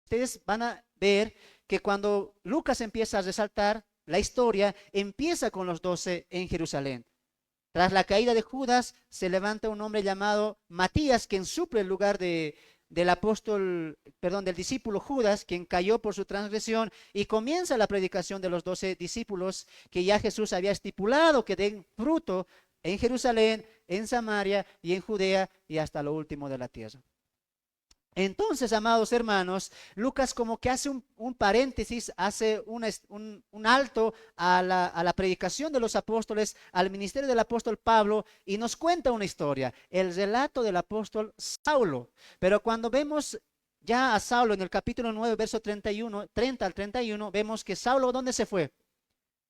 ustedes van a ver que cuando Lucas empieza a resaltar la historia, empieza con los 12 en Jerusalén. Tras la caída de Judas, se levanta un hombre llamado Matías, quien suple el lugar del apóstol, perdón, del discípulo Judas, quien cayó por su transgresión, y comienza la predicación de los 12 discípulos que ya Jesús había estipulado que den fruto en Jerusalén, en Samaria y en Judea y hasta lo último de la tierra. Entonces, amados hermanos, Lucas como que hace un paréntesis, hace un alto a la predicación de los apóstoles, al ministerio del apóstol Pablo, y nos cuenta una historia, el relato del apóstol Saulo. Pero cuando vemos ya a Saulo en el capítulo 9, verso 31, 30 al 31, vemos que Saulo, ¿dónde se fue?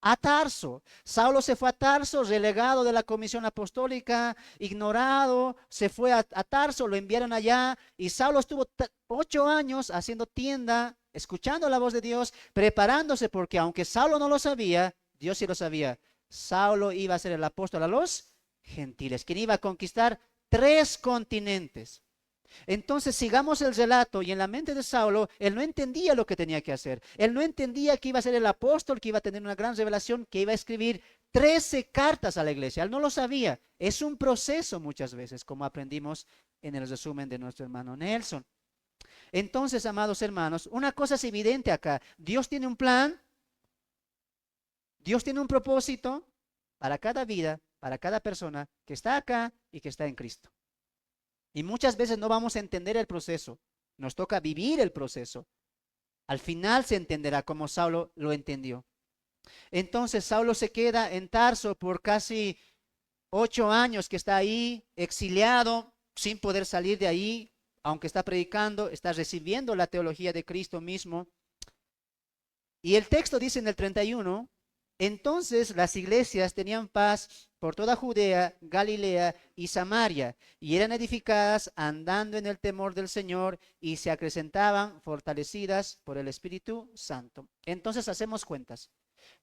A Tarso. Saulo se fue a Tarso, relegado de la comisión apostólica, ignorado, se fue a Tarso, lo enviaron allá y Saulo estuvo 8 años haciendo tienda, escuchando la voz de Dios, preparándose porque aunque Saulo no lo sabía, Dios sí lo sabía. Saulo iba a ser el apóstol a los gentiles, quien iba a conquistar 3 continentes. Entonces sigamos el relato y en la mente de Saulo, él no entendía lo que tenía que hacer. Él no entendía que iba a ser el apóstol, que iba a tener una gran revelación, que iba a escribir 13 cartas a la iglesia. Él no lo sabía. Es un proceso muchas veces, como aprendimos en el resumen de nuestro hermano Nelson. Entonces, amados hermanos, una cosa es evidente acá. Dios tiene un plan, Dios tiene un propósito para cada vida, para cada persona que está acá y que está en Cristo. Y muchas veces no vamos a entender el proceso. Nos toca vivir el proceso. Al final se entenderá como Saulo lo entendió. Entonces Saulo se queda en Tarso por casi 8 años que está ahí, exiliado, sin poder salir de ahí, aunque está predicando, está recibiendo la teología de Cristo mismo. Y el texto dice en el 31, entonces las iglesias tenían paz por toda Judea, Galilea y Samaria, y eran edificadas andando en el temor del Señor y se acrecentaban fortalecidas por el Espíritu Santo. Entonces hacemos cuentas.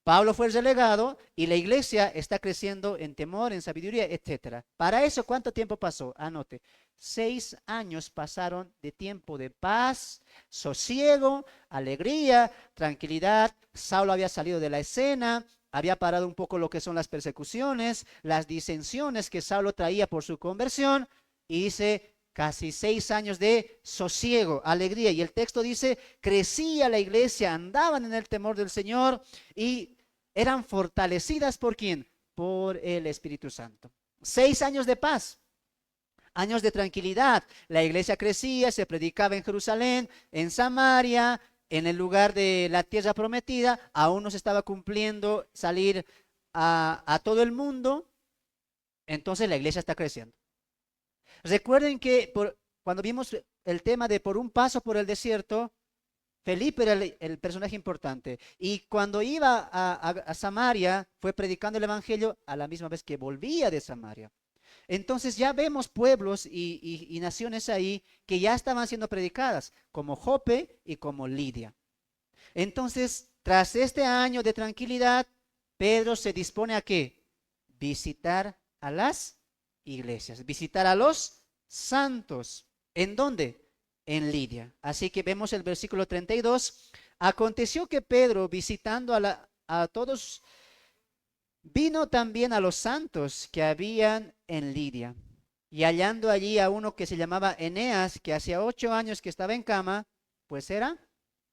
Pablo fue relegado y la iglesia está creciendo en temor, en sabiduría, etcétera. Para eso, ¿cuánto tiempo pasó? Anote, 6 años pasaron de tiempo de paz, sosiego, alegría, tranquilidad. Saulo había salido de la escena, había parado un poco lo que son las persecuciones, las disensiones que Saulo traía por su conversión, y dice casi 6 años de sosiego, alegría. Y el texto dice, crecía la iglesia, andaban en el temor del Señor y eran fortalecidas ¿por quién? Por el Espíritu Santo. 6 años de paz, años de tranquilidad. La iglesia crecía, se predicaba en Jerusalén, en Samaria, en el lugar de la tierra prometida. Aún no se estaba cumpliendo salir a todo el mundo. Entonces la iglesia está creciendo. Recuerden que cuando vimos el tema de por un paso por el desierto, Felipe era el personaje importante. Y cuando iba a Samaria, fue predicando el evangelio a la misma vez que volvía de Samaria. Entonces ya vemos pueblos y naciones ahí que ya estaban siendo predicadas, como Jope y como Lidia. Entonces, tras este año de tranquilidad, Pedro se dispone a ¿qué? Visitar a las iglesias, visitar a los santos. ¿En dónde? En Lidia. Así que vemos el versículo 32. Aconteció que Pedro, visitando a todos, vino también a los santos que habían en Lidia. Y hallando allí a uno que se llamaba Eneas, que hacía 8 años que estaba en cama, pues era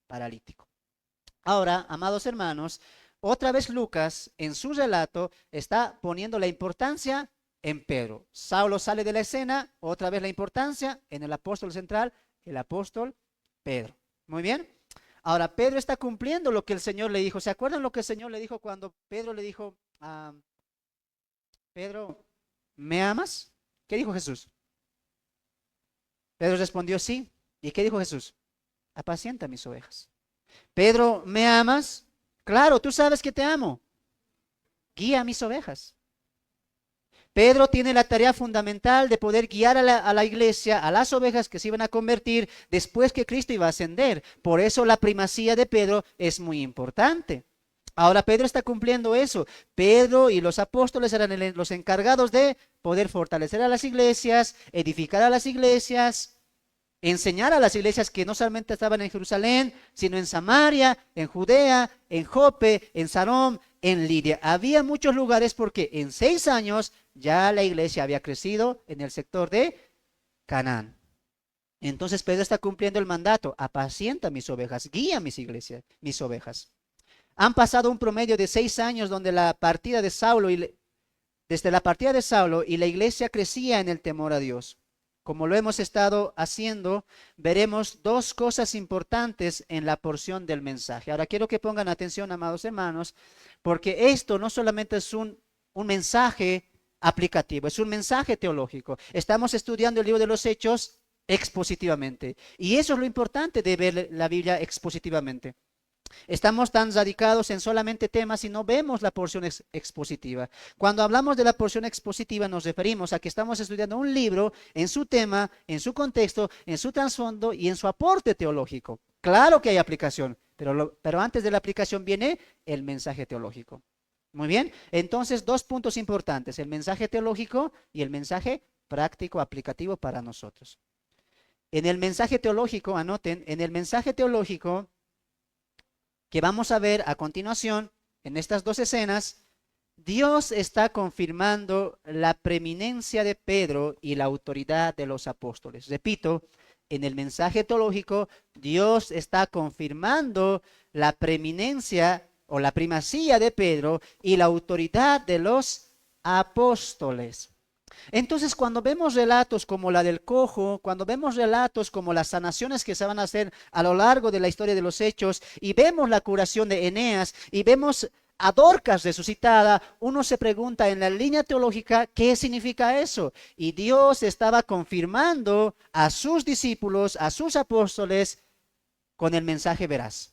paralítico. Ahora, amados hermanos, otra vez Lucas en su relato está poniendo la importancia en Pedro. Saulo sale de la escena, otra vez la importancia en el apóstol central, el apóstol Pedro. Muy bien. Ahora, Pedro está cumpliendo lo que el Señor le dijo. ¿Se acuerdan lo que el Señor le dijo cuando Pedro le dijo, Pedro, ¿me amas? ¿Qué dijo Jesús? Pedro respondió sí. ¿Y qué dijo Jesús? Apacienta mis ovejas. Pedro, ¿me amas? Claro, tú sabes que te amo. Guía mis ovejas. Pedro tiene la tarea fundamental de poder guiar a la iglesia, a las ovejas que se iban a convertir después que Cristo iba a ascender. Por eso la primacía de Pedro es muy importante. Ahora Pedro está cumpliendo eso. Pedro y los apóstoles eran los encargados de poder fortalecer a las iglesias, edificar a las iglesias. enseñar a las iglesias que no solamente estaban en Jerusalén, sino en Samaria, en Judea, en Jope, en Sarón, en Lidia. Había muchos lugares porque en 6 años ya la iglesia había crecido en el sector de Canaán. Entonces Pedro está cumpliendo el mandato: apacienta mis ovejas, guía mis iglesias, mis ovejas. Han pasado un promedio de 6 años donde la partida de Saulo desde la partida de Saulo y la iglesia crecía en el temor a Dios. Como lo hemos estado haciendo, veremos 2 cosas importantes en la porción del mensaje. Ahora quiero que pongan atención, amados hermanos, porque esto no solamente es un mensaje aplicativo, es un mensaje teológico. Estamos estudiando el libro de los Hechos expositivamente, y eso es lo importante de ver la Biblia expositivamente. Estamos tan radicados en solamente temas y no vemos la porción expositiva. Cuando hablamos de la porción expositiva nos referimos a que estamos estudiando un libro en su tema, en su contexto, en su trasfondo y en su aporte teológico. Claro que hay aplicación, pero antes de la aplicación viene el mensaje teológico. Muy bien, entonces 2 puntos importantes: el mensaje teológico y el mensaje práctico aplicativo para nosotros. En el mensaje teológico, anoten, en el mensaje teológico que vamos a ver a continuación, en estas 2 escenas, Dios está confirmando la preeminencia de Pedro y la autoridad de los apóstoles. Repito, en el mensaje teológico, Dios está confirmando la preeminencia o la primacía de Pedro y la autoridad de los apóstoles. Entonces, cuando vemos relatos como la del cojo, cuando vemos relatos como las sanaciones que se van a hacer a lo largo de la historia de los Hechos, y vemos la curación de Eneas, y vemos a Dorcas resucitada, uno se pregunta en la línea teológica, ¿qué significa eso? Y Dios estaba confirmando a sus discípulos, a sus apóstoles, con el mensaje veraz.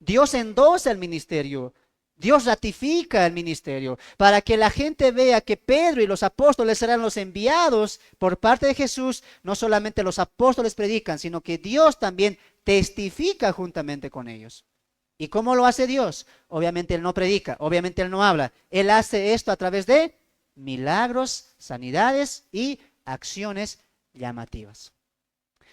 Dios endosa el ministerio. Dios ratifica el ministerio para que la gente vea que Pedro y los apóstoles serán los enviados por parte de Jesús. No solamente los apóstoles predican, sino que Dios también testifica juntamente con ellos. ¿Y cómo lo hace Dios? Obviamente Él no predica, obviamente Él no habla. Él hace esto a través de milagros, sanidades y acciones llamativas.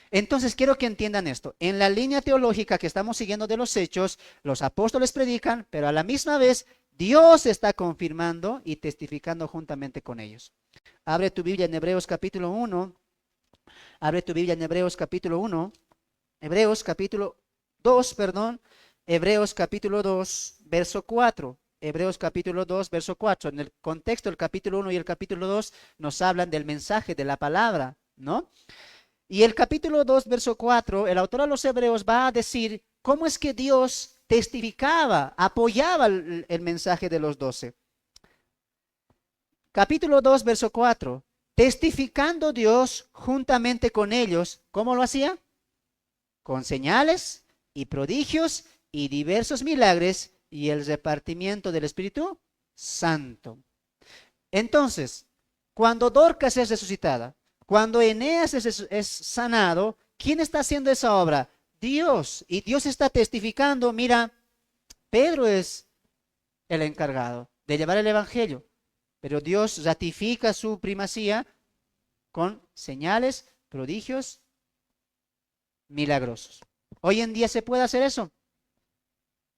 Entonces quiero que entiendan esto. En la línea teológica que estamos siguiendo de los Hechos, los apóstoles predican, pero a la misma vez Dios está confirmando y testificando juntamente con ellos. Abre tu Biblia en Hebreos capítulo 1. Abre tu Biblia en Hebreos capítulo 1. Hebreos capítulo 2, perdón. Hebreos capítulo 2, verso 4. Hebreos capítulo 2, verso 4. En el contexto del capítulo 1 y el capítulo 2 nos hablan del mensaje, de la palabra, ¿no? Y el capítulo 2, verso 4, el autor a los Hebreos va a decir cómo es que Dios testificaba, apoyaba el mensaje de los 12. Capítulo 2, verso 4, testificando Dios juntamente con ellos, ¿cómo lo hacía? Con señales y prodigios y diversos milagros y el repartimiento del Espíritu Santo. Entonces, cuando Dorcas es resucitada, cuando Eneas es sanado, ¿quién está haciendo esa obra? Dios. Y Dios está testificando, mira, Pedro es el encargado de llevar el evangelio, pero Dios ratifica su primacía con señales, prodigios, milagrosos. Hoy en día se puede hacer eso.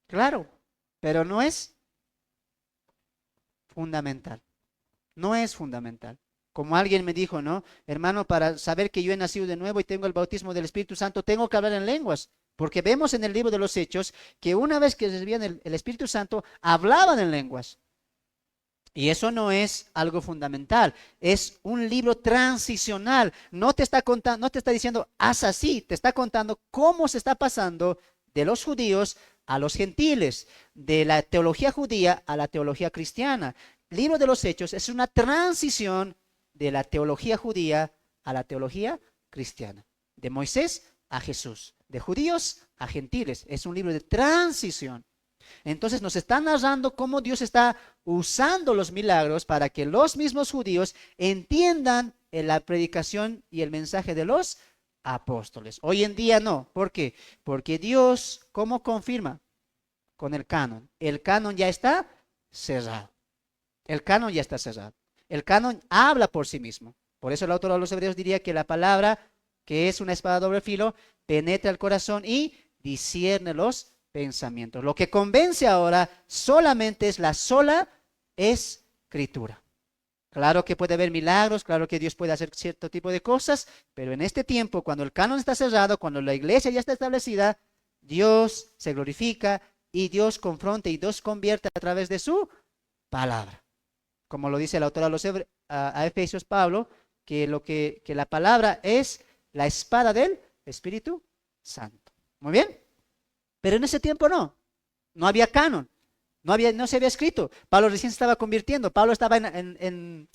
Claro, pero no es fundamental. No es fundamental. Como alguien me dijo, ¿no? Hermano, para saber que yo he nacido de nuevo y tengo el bautismo del Espíritu Santo, tengo que hablar en lenguas. Porque vemos en el libro de los Hechos que una vez que recibían el Espíritu Santo, hablaban en lenguas. Y eso no es algo fundamental, es un libro transicional. No te está contando, no te está diciendo, haz así, te está contando cómo se está pasando de los judíos a los gentiles, de la teología judía a la teología cristiana. El libro de los Hechos es una transición de la teología judía a la teología cristiana, de Moisés a Jesús, de judíos a gentiles. Es un libro de transición. Entonces nos está narrando cómo Dios está usando los milagros para que los mismos judíos entiendan la predicación y el mensaje de los apóstoles. Hoy en día no. ¿Por qué? Porque Dios, ¿cómo confirma? Con el canon. El canon ya está cerrado. El canon ya está cerrado. El canon habla por sí mismo. Por eso el autor de los Hebreos diría que la palabra que es una espada de doble filo, penetra el corazón y discierne los pensamientos. Lo que convence ahora solamente es la sola escritura. Claro que puede haber milagros, claro que Dios puede hacer cierto tipo de cosas, pero en este tiempo, cuando el canon está cerrado, cuando la iglesia ya está establecida, Dios se glorifica y Dios confronta y Dios convierte a través de su palabra. Como lo dice el autor a Efesios, Pablo, que la palabra es la espada del Espíritu Santo. Muy bien, pero en ese tiempo no había canon. No se había escrito. Pablo recién se estaba convirtiendo. Pablo estaba en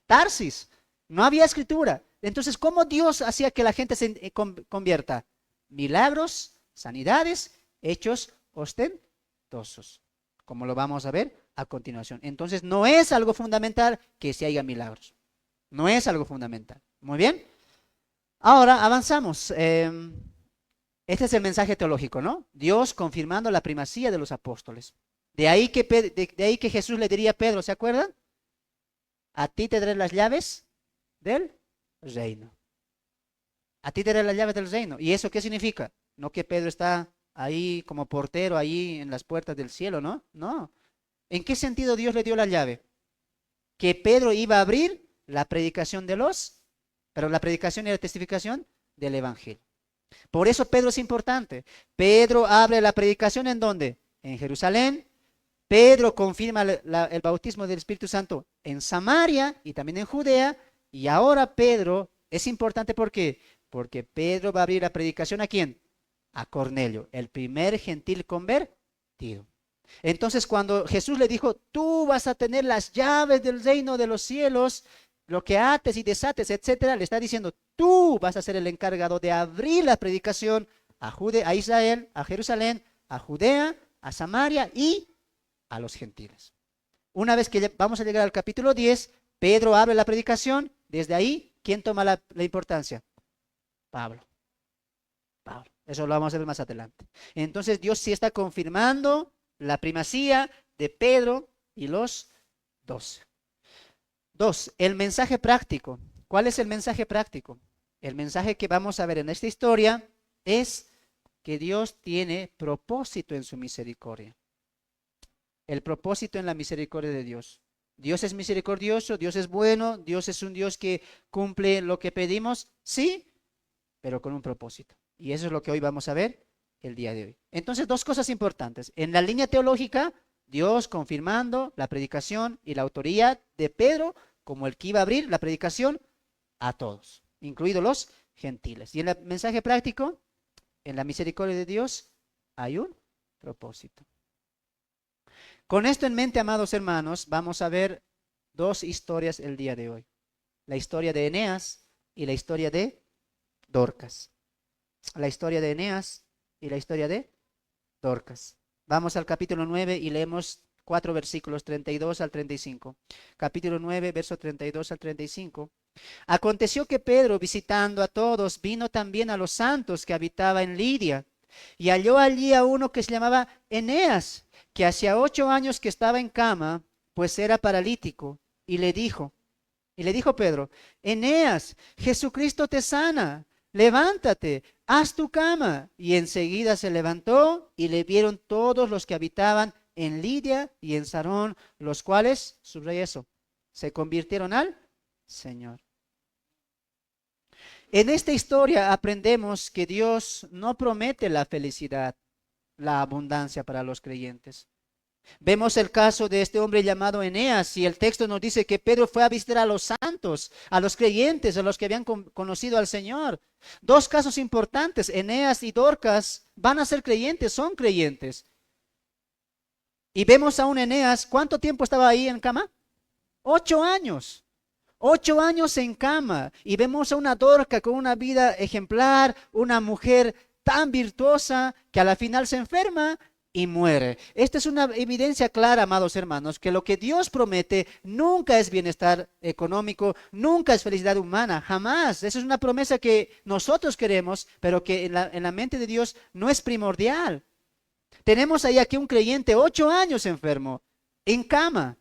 Tarsis. No había escritura. Entonces, ¿cómo Dios hacía que la gente se convierta? Milagros, sanidades, hechos ostentosos, como lo vamos a ver a continuación. Entonces, no es algo fundamental que se haya milagros. No es algo fundamental. Muy bien. Ahora avanzamos. Este es el mensaje teológico, ¿no? Dios confirmando la primacía de los apóstoles. De ahí que Jesús le diría a Pedro, ¿se acuerdan? A ti te daré las llaves del reino. A ti te daré las llaves del reino. ¿Y eso qué significa? No que Pedro está ahí como portero, ahí en las puertas del cielo, ¿no? No. ¿En qué sentido Dios le dio la llave? Que Pedro iba a abrir la predicación pero la predicación y la testificación del evangelio. Por eso Pedro es importante. Pedro abre la predicación ¿en dónde? En Jerusalén. Pedro confirma el bautismo del Espíritu Santo en Samaria y también en Judea. Y ahora Pedro es importante ¿por qué? Porque Pedro va a abrir la predicación ¿a quién? A Cornelio, el primer gentil convertido. Entonces cuando Jesús le dijo, tú vas a tener las llaves del reino de los cielos, lo que ates y desates, etcétera, le está diciendo, tú vas a ser el encargado de abrir la predicación a Israel, a Jerusalén, a Judea, a Samaria y a los gentiles. Una vez que vamos a llegar al capítulo 10, Pedro abre la predicación, desde ahí, ¿quién toma la importancia? Pablo. Eso lo vamos a ver más adelante. Entonces Dios sí está confirmando la primacía de Pedro y los 12. 2. El mensaje práctico. ¿Cuál es el mensaje práctico? El mensaje que vamos a ver en esta historia es que Dios tiene propósito en su misericordia. El propósito en la misericordia de Dios. Dios es misericordioso, Dios es bueno, Dios es un Dios que cumple lo que pedimos, sí, pero con un propósito. Y eso es lo que hoy vamos a ver el día de hoy. Entonces, dos cosas importantes. En la línea teológica, Dios confirmando la predicación y la autoría de Pedro como el que iba a abrir la predicación a todos, incluidos los gentiles. Y en el mensaje práctico, en la misericordia de Dios, hay un propósito. Con esto en mente, amados hermanos, vamos a ver dos historias el día de hoy. La historia de Eneas y la historia de Dorcas. La historia de Eneas y la historia de Dorcas. Vamos al capítulo 9 y leemos 4 versículos 32 al 35. Capítulo 9, verso 32 al 35. Aconteció que Pedro, visitando a todos, vino también a los santos que habitaba en Lidia, y halló allí a uno que se llamaba Eneas, que hacía 8 años que estaba en cama, pues era paralítico, y le dijo Pedro, Eneas, Jesucristo te sana, levántate, haz tu cama. Y enseguida se levantó y le vieron todos los que habitaban en Lidia y en Sarón, los cuales, subraya eso, se convirtieron al Señor. En esta historia aprendemos que Dios no promete la felicidad, la abundancia para los creyentes. Vemos el caso de este hombre llamado Eneas y el texto nos dice que Pedro fue a visitar a los santos, a los creyentes, a los que habían conocido al Señor. Dos casos importantes, Eneas y Dorcas van a ser creyentes, son creyentes. Y vemos a un Eneas, ¿cuánto tiempo estaba ahí en cama? 8 años. 8 años en cama. Y vemos a una Dorca con una vida ejemplar, una mujer tan virtuosa que a la final se enferma y muere. Esta es una evidencia clara, amados hermanos, que lo que Dios promete nunca es bienestar económico, nunca es felicidad humana, jamás. Esa es una promesa que nosotros queremos, pero que en la mente de Dios no es primordial. Tenemos ahí aquí un creyente 8 años enfermo, en cama.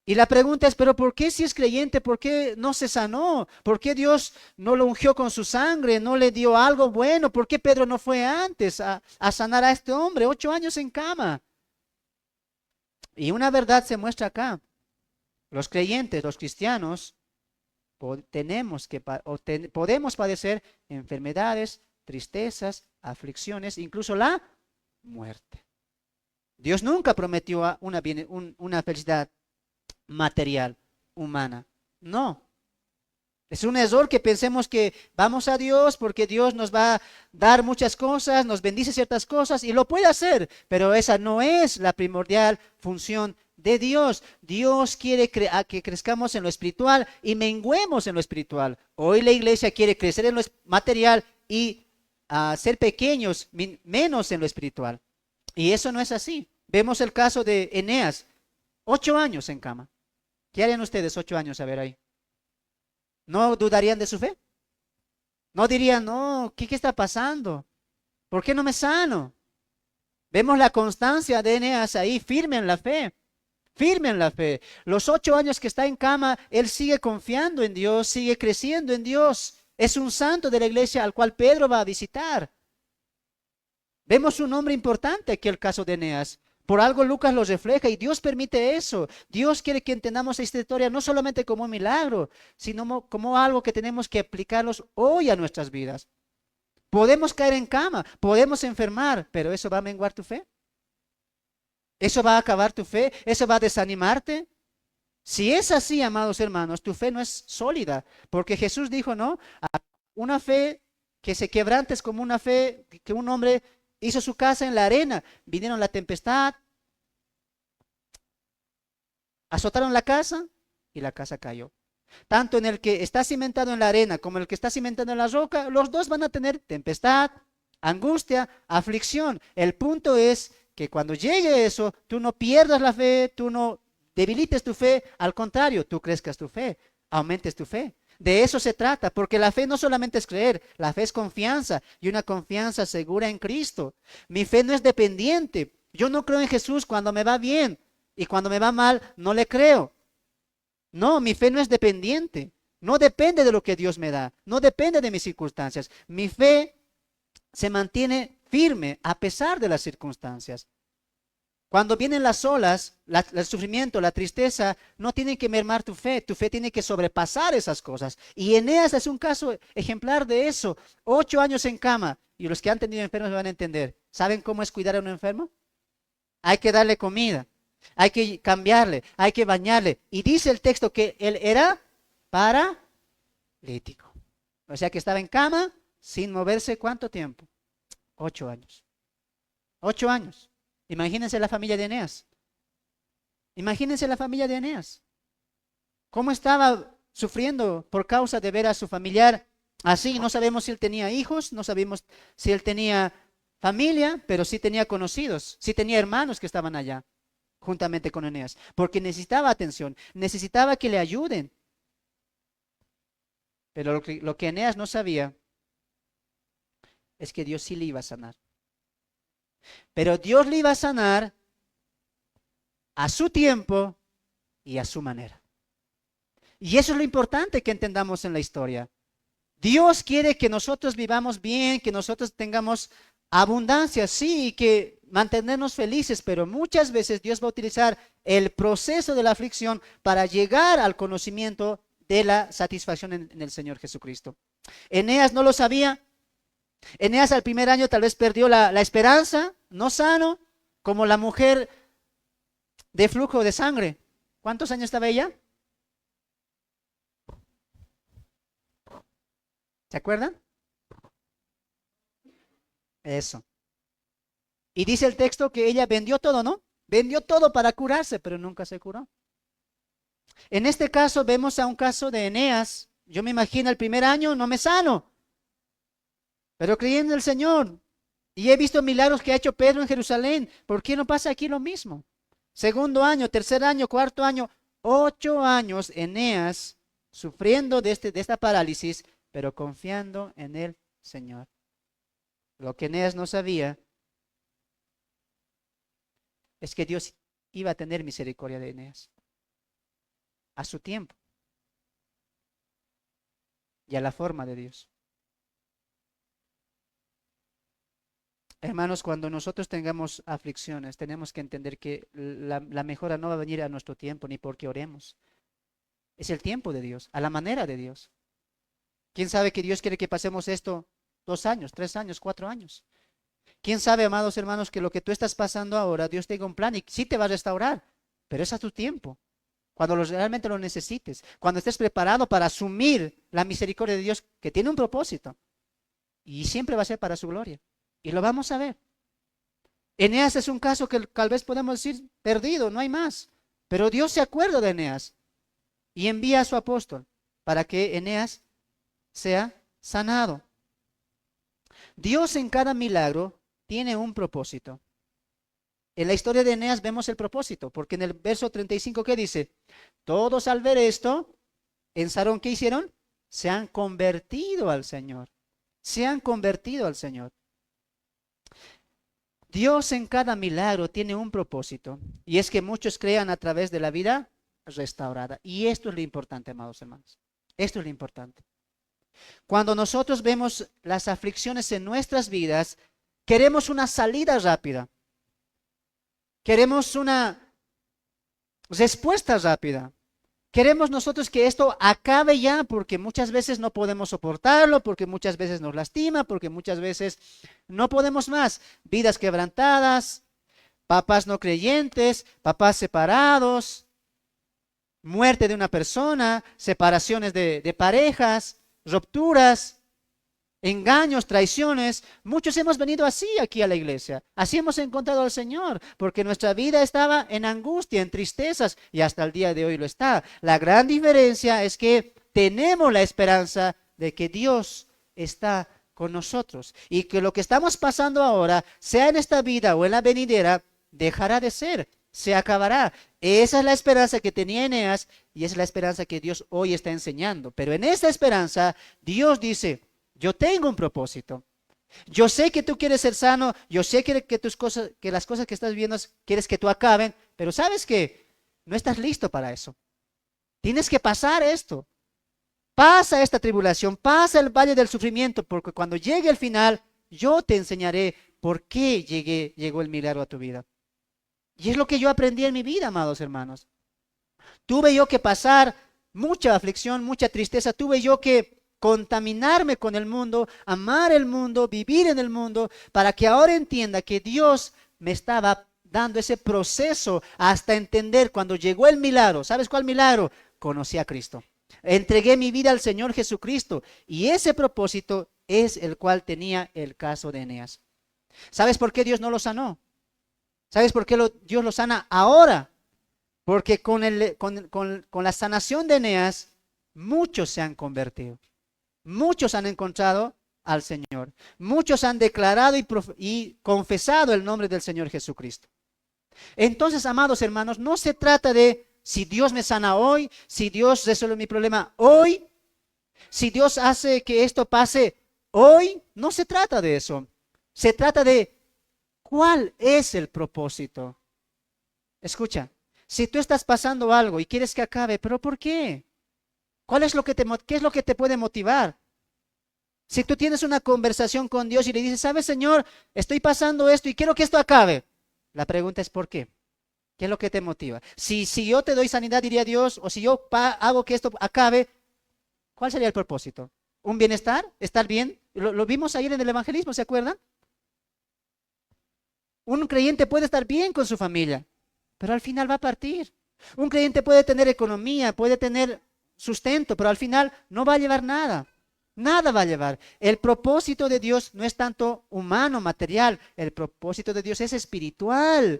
Y la pregunta es, pero ¿por qué si es creyente, por qué no se sanó? ¿Por qué Dios no lo ungió con su sangre, no le dio algo bueno? ¿Por qué Pedro no fue antes a sanar a este hombre? 8 años en cama. Y una verdad se muestra acá. Los creyentes, los cristianos, podemos padecer enfermedades, tristezas, aflicciones, incluso la muerte. Dios nunca prometió una felicidad material, humana. No. Es un error que pensemos que vamos a Dios porque Dios nos va a dar muchas cosas, nos bendice ciertas cosas y lo puede hacer, pero esa no es la primordial función de Dios. Dios quiere que crezcamos en lo espiritual y menguemos en lo espiritual. Hoy la iglesia quiere crecer en lo material y ser pequeños, menos en lo espiritual. Y eso no es así. Vemos el caso de Eneas, 8 años en cama. ¿Qué harían ustedes 8 años a ver ahí? ¿No dudarían de su fe? ¿No dirían, no, qué está pasando? ¿Por qué no me sano? Vemos la constancia de Eneas ahí, firme en la fe, firme en la fe. Los 8 años que está en cama, él sigue confiando en Dios, sigue creciendo en Dios. Es un santo de la iglesia al cual Pedro va a visitar. Vemos un hombre importante aquí el caso de Eneas. Por algo Lucas lo refleja y Dios permite eso. Dios quiere que entendamos esta historia no solamente como un milagro, sino como algo que tenemos que aplicarlos hoy a nuestras vidas. Podemos caer en cama, podemos enfermar, pero ¿eso va a menguar tu fe? ¿Eso va a acabar tu fe? ¿Eso va a desanimarte? Si es así, amados hermanos, tu fe no es sólida, porque Jesús dijo, ¿no? Una fe que se quebrante es como una fe que un hombre hizo su casa en la arena. Vinieron la tempestad, azotaron la casa y la casa cayó. Tanto en el que está cimentado en la arena como el que está cimentado en la roca, los dos van a tener tempestad, angustia, aflicción. El punto es que cuando llegue eso, tú no pierdas la fe, tú no debilites tu fe, al contrario, tú crezcas tu fe, aumentes tu fe. De eso se trata, porque la fe no solamente es creer, la fe es confianza y una confianza segura en Cristo. Mi fe no es dependiente. Yo no creo en Jesús cuando me va bien y cuando me va mal no le creo. No, mi fe no es dependiente. No depende de lo que Dios me da. No depende de mis circunstancias. Mi fe se mantiene firme a pesar de las circunstancias. Cuando vienen las olas, el sufrimiento, la tristeza, no tienen que mermar tu fe. Tu fe tiene que sobrepasar esas cosas. Y Eneas es un caso ejemplar de eso. 8 años en cama. Y los que han tenido enfermos me van a entender. ¿Saben cómo es cuidar a un enfermo? Hay que darle comida. Hay que cambiarle, hay que bañarle. Y dice el texto que él era paralítico. O sea que estaba en cama sin moverse. ¿Cuánto tiempo? 8 años. 8 años. Imagínense la familia de Eneas. Imagínense la familia de Eneas. ¿Cómo estaba sufriendo por causa de ver a su familiar así? No sabemos si él tenía hijos, no sabemos si él tenía familia, pero sí tenía conocidos, sí tenía hermanos que estaban allá juntamente con Eneas, porque necesitaba atención, necesitaba que le ayuden. Pero lo que Eneas no sabía es que Dios sí le iba a sanar. Pero Dios le iba a sanar a su tiempo y a su manera. Y eso es lo importante que entendamos en la historia. Dios quiere que nosotros vivamos bien, que nosotros tengamos abundancia, sí, y que mantenernos felices, pero muchas veces Dios va a utilizar el proceso de la aflicción para llegar al conocimiento de la satisfacción en el Señor Jesucristo. Eneas no lo sabía. Eneas al primer año tal vez perdió la esperanza, no sano, como la mujer de flujo de sangre. ¿Cuántos años estaba ella? ¿Se acuerdan? Eso. Y dice el texto que ella vendió todo, ¿no? Vendió todo para curarse, pero nunca se curó. En este caso vemos a un caso de Eneas. Yo me imagino el primer año no me sano, pero creí en el Señor. Y he visto milagros que ha hecho Pedro en Jerusalén. ¿Por qué no pasa aquí lo mismo? Segundo año, tercer año, cuarto año, 8 años Eneas sufriendo de esta parálisis, pero confiando en el Señor. Lo que Eneas no sabía es que Dios iba a tener misericordia de Eneas. a su tiempo y a la forma de Dios. Hermanos, cuando nosotros tengamos aflicciones, tenemos que entender que la mejora no va a venir a nuestro tiempo ni porque oremos. Es el tiempo de Dios, a la manera de Dios. ¿Quién sabe que Dios quiere que pasemos esto 2 años, 3 años, 4 años? ¿Quién sabe, amados hermanos, que lo que tú estás pasando ahora, Dios tenga un plan y sí te va a restaurar, pero es a tu tiempo, cuando realmente lo necesites, cuando estés preparado para asumir la misericordia de Dios, que tiene un propósito y siempre va a ser para su gloria. Y lo vamos a ver. Eneas es un caso que tal vez podemos decir perdido, no hay más, pero Dios se acuerda de Eneas y envía a su apóstol para que Eneas sea sanado. Dios en cada milagro tiene un propósito. En la historia de Eneas vemos el propósito, porque en el verso 35, ¿qué dice? Todos al ver esto, en Sarón, ¿qué hicieron? Se han convertido al Señor. Se han convertido al Señor. Dios en cada milagro tiene un propósito, y es que muchos crean a través de la vida restaurada. Y esto es lo importante, amados hermanos. Esto es lo importante. Cuando nosotros vemos las aflicciones en nuestras vidas, queremos una salida rápida. Queremos una respuesta rápida. Queremos nosotros que esto acabe ya, porque muchas veces no podemos soportarlo, porque muchas veces nos lastima, porque muchas veces no podemos más. Vidas quebrantadas, papás no creyentes, papás separados, muerte de una persona, separaciones de parejas, rupturas, engaños, traiciones. Muchos hemos venido así aquí a la iglesia. Así hemos encontrado al Señor, porque nuestra vida estaba en angustia, en tristezas, y hasta el día de hoy lo está. La gran diferencia es que tenemos la esperanza de que Dios está con nosotros y que lo que estamos pasando ahora, sea en esta vida o en la venidera, dejará de ser, se acabará. Esa es la esperanza que tenía Eneas y esa es la esperanza que Dios hoy está enseñando. Pero en esta esperanza, Dios dice: yo tengo un propósito. Yo sé que tú quieres ser sano, yo sé que las cosas que estás viviendo quieres que tú acaben, pero sabes que no estás listo para eso. Tienes que pasar esto. Pasa esta tribulación, pasa el valle del sufrimiento, porque cuando llegue el final, yo te enseñaré por qué llegó el milagro a tu vida. Y es lo que yo aprendí en mi vida, amados hermanos. Tuve yo que pasar mucha aflicción, mucha tristeza, tuve yo que contaminarme con el mundo, amar el mundo, vivir en el mundo, para que ahora entienda que Dios me estaba dando ese proceso hasta entender cuando llegó el milagro. ¿Sabes cuál milagro? Conocí a Cristo. Entregué mi vida al Señor Jesucristo y ese propósito es el cual tenía el caso de Eneas. ¿Sabes por qué Dios no lo sanó? ¿Sabes por qué Dios lo sana ahora? Porque con la sanación de Eneas, muchos se han convertido. Muchos han encontrado al Señor. Muchos han declarado y confesado el nombre del Señor Jesucristo. Entonces, amados hermanos, no se trata de si Dios me sana hoy, si Dios resuelve mi problema hoy, si Dios hace que esto pase hoy. No se trata de eso. Se trata de cuál es el propósito. Escucha, si tú estás pasando algo y quieres que acabe, ¿pero por qué? ¿Qué es lo que te puede motivar? Si tú tienes una conversación con Dios y le dices: ¿sabes, Señor? Estoy pasando esto y quiero que esto acabe. La pregunta es ¿por qué? ¿Qué es lo que te motiva? Si yo te doy sanidad, diría Dios, o si yo hago que esto acabe, ¿cuál sería el propósito? ¿Un bienestar? ¿Estar bien? Lo vimos ayer en el evangelismo, ¿se acuerdan? Un creyente puede estar bien con su familia, pero al final va a partir. Un creyente puede tener economía, puede tener sustento, pero al final no va a llevar nada. Nada va a llevar. El propósito de Dios no es tanto humano, material. El propósito de Dios es espiritual.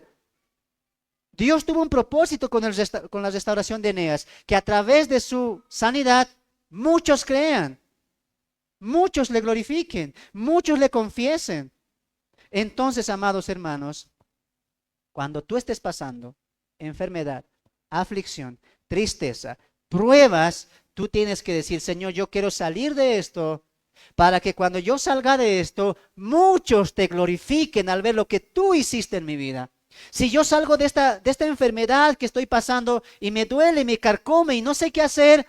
Dios tuvo un propósito con la restauración de Eneas, que a través de su sanidad muchos crean, muchos le glorifiquen, muchos le confiesen. Entonces, amados hermanos, cuando tú estés pasando enfermedad, aflicción, tristeza, pruebas, tú tienes que decir: Señor, yo quiero salir de esto, para que cuando yo salga de esto, muchos te glorifiquen al ver lo que tú hiciste en mi vida. Si yo salgo de esta enfermedad que estoy pasando y me duele, me carcome y no sé qué hacer,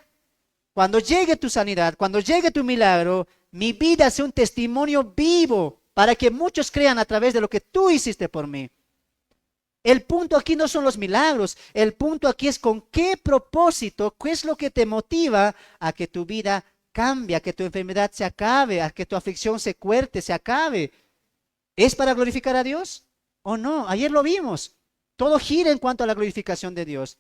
cuando llegue tu sanidad, cuando llegue tu milagro, mi vida sea un testimonio vivo para que muchos crean a través de lo que tú hiciste por mí. El punto aquí no son los milagros, el punto aquí es con qué propósito, qué es lo que te motiva a que tu vida cambie, a que tu enfermedad se acabe, a que tu aflicción se cuerte, se acabe. ¿Es para glorificar a Dios o no? Ayer lo vimos. Todo gira en cuanto a la glorificación de Dios.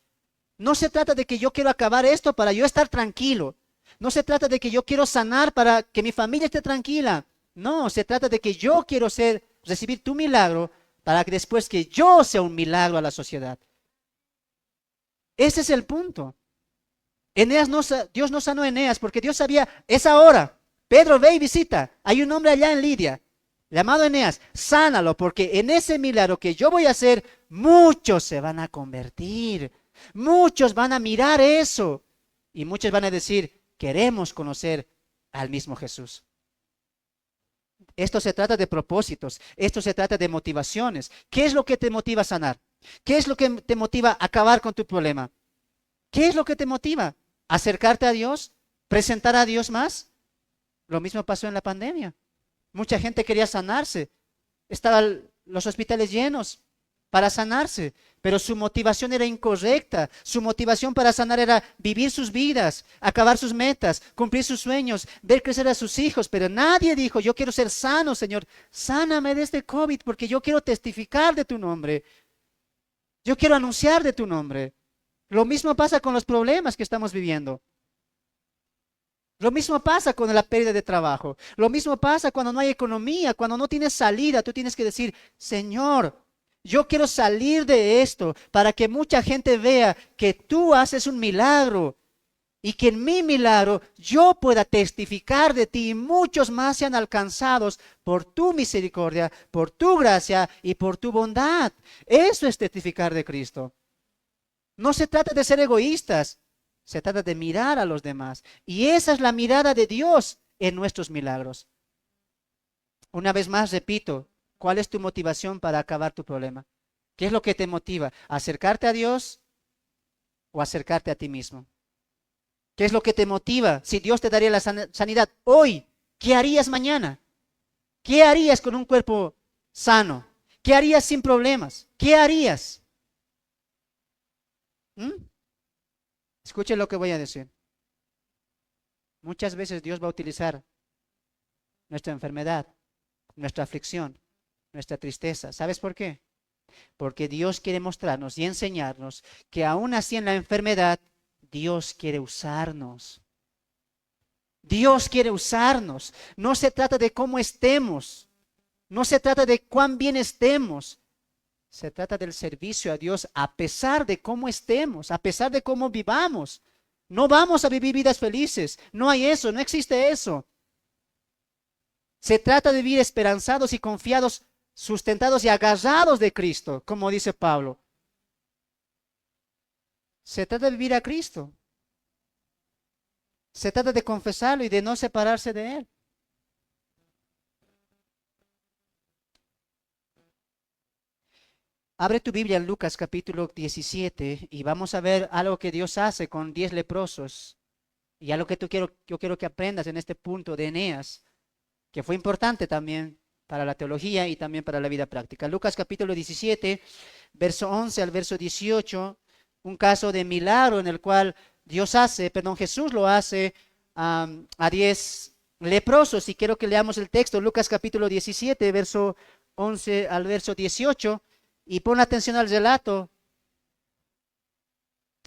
No se trata de que yo quiero acabar esto para yo estar tranquilo. No se trata de que yo quiero sanar para que mi familia esté tranquila. No, se trata de que yo quiero recibir tu milagro para que después que yo sea un milagro a la sociedad. Ese es el punto. Dios no sanó a Eneas porque Dios sabía, es ahora. Pedro, ve y visita. Hay un hombre allá en Lidia, llamado Eneas. Sánalo porque en ese milagro que yo voy a hacer, muchos se van a convertir. Muchos van a mirar eso. Y muchos van a decir, queremos conocer al mismo Jesús. Esto se trata de propósitos, esto se trata de motivaciones. ¿Qué es lo que te motiva a sanar? ¿Qué es lo que te motiva a acabar con tu problema? ¿Qué es lo que te motiva? ¿Acercarte a Dios? ¿Presentar a Dios más? Lo mismo pasó en la pandemia. Mucha gente quería sanarse. Estaban los hospitales llenos para sanarse, pero su motivación era incorrecta. Su motivación para sanar era vivir sus vidas, acabar sus metas, cumplir sus sueños, ver crecer a sus hijos. Pero nadie dijo, yo quiero ser sano, Señor. Sáname de este COVID porque yo quiero testificar de tu nombre. Yo quiero anunciar de tu nombre. Lo mismo pasa con los problemas que estamos viviendo. Lo mismo pasa con la pérdida de trabajo. Lo mismo pasa cuando no hay economía, cuando no tienes salida. Tú tienes que decir, Señor, yo quiero salir de esto para que mucha gente vea que tú haces un milagro y que en mi milagro yo pueda testificar de ti y muchos más sean alcanzados por tu misericordia, por tu gracia y por tu bondad. Eso es testificar de Cristo. No se trata de ser egoístas, se trata de mirar a los demás. Y esa es la mirada de Dios en nuestros milagros. Una vez más, repito, ¿cuál es tu motivación para acabar tu problema? ¿Qué es lo que te motiva? ¿Acercarte a Dios o acercarte a ti mismo? ¿Qué es lo que te motiva? Si Dios te daría la sanidad hoy, ¿qué harías mañana? ¿Qué harías con un cuerpo sano? ¿Qué harías sin problemas? ¿Qué harías? Escuchen lo que voy a decir. Muchas veces Dios va a utilizar nuestra enfermedad, nuestra aflicción, nuestra tristeza. ¿Sabes por qué? Porque Dios quiere mostrarnos y enseñarnos que aún así en la enfermedad, Dios quiere usarnos. Dios quiere usarnos. No se trata de cómo estemos. No se trata de cuán bien estemos. Se trata del servicio a Dios a pesar de cómo estemos, a pesar de cómo vivamos. No vamos a vivir vidas felices. No hay eso, no existe eso. Se trata de vivir esperanzados y confiados, sustentados y agarrados de Cristo, como dice Pablo. Se trata de vivir a Cristo. Se trata de confesarlo y de no separarse de Él. Abre tu Biblia en Lucas capítulo 17 y vamos a ver algo que Dios hace con 10 leprosos. Y algo que yo quiero que aprendas en este punto de Eneas, que fue importante también para la teología y también para la vida práctica. Lucas capítulo 17, verso 11 al verso 18, un caso de milagro en el cual Jesús lo hace a 10 leprosos. Y quiero que leamos el texto, Lucas capítulo 17, verso 11 al verso 18. Y pon atención al relato.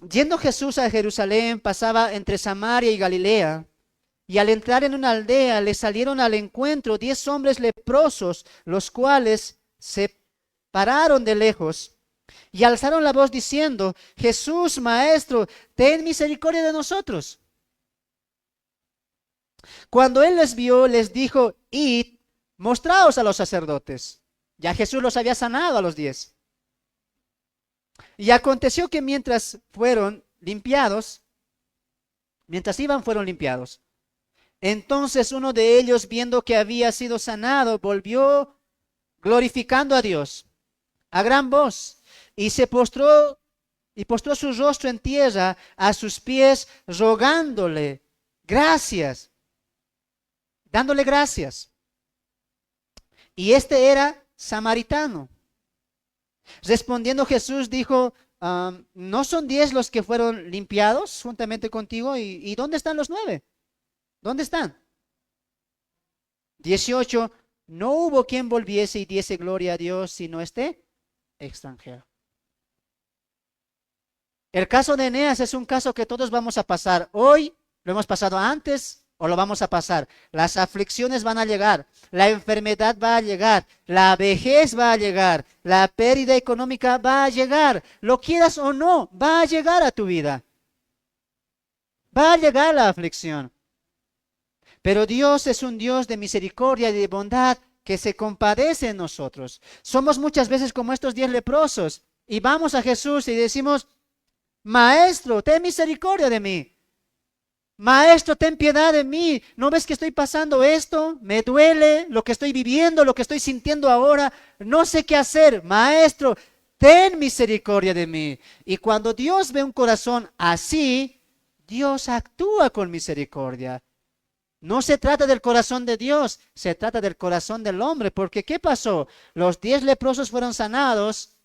Yendo Jesús a Jerusalén, pasaba entre Samaria y Galilea. Y al entrar en una aldea, le salieron al encuentro 10 hombres leprosos, los cuales se pararon de lejos y alzaron la voz diciendo: Jesús, Maestro, ten misericordia de nosotros. Cuando él les vio, les dijo: Id, mostraos a los sacerdotes. Ya Jesús los había sanado a los 10. Y aconteció que mientras fueron limpiados, fueron limpiados. Entonces uno de ellos, viendo que había sido sanado, volvió glorificando a Dios. a gran voz, y se postró y postró su rostro en tierra a sus pies, rogándole gracias, dándole gracias. Y este era samaritano. Respondiendo Jesús dijo, ¿no son 10 los que fueron limpiados juntamente contigo? ¿Y dónde están los 9? ¿Dónde están? 18, no hubo quien volviese y diese gloria a Dios sino este extranjero. El caso de Eneas es un caso que todos vamos a pasar. Hoy lo hemos pasado antes o lo vamos a pasar. Las aflicciones van a llegar, la enfermedad va a llegar, la vejez va a llegar, la pérdida económica va a llegar. Lo quieras o no, va a llegar a tu vida. Va a llegar la aflicción. Pero Dios es un Dios de misericordia y de bondad que se compadece en nosotros. Somos muchas veces como estos 10 leprosos y vamos a Jesús y decimos, Maestro, ten misericordia de mí. Maestro, ten piedad de mí. ¿No ves que estoy pasando esto? Me duele lo que estoy viviendo, lo que estoy sintiendo ahora. No sé qué hacer. Maestro, ten misericordia de mí. Y cuando Dios ve un corazón así, Dios actúa con misericordia. No se trata del corazón de Dios, se trata del corazón del hombre. Porque ¿qué pasó? Los 10 leprosos fueron sanados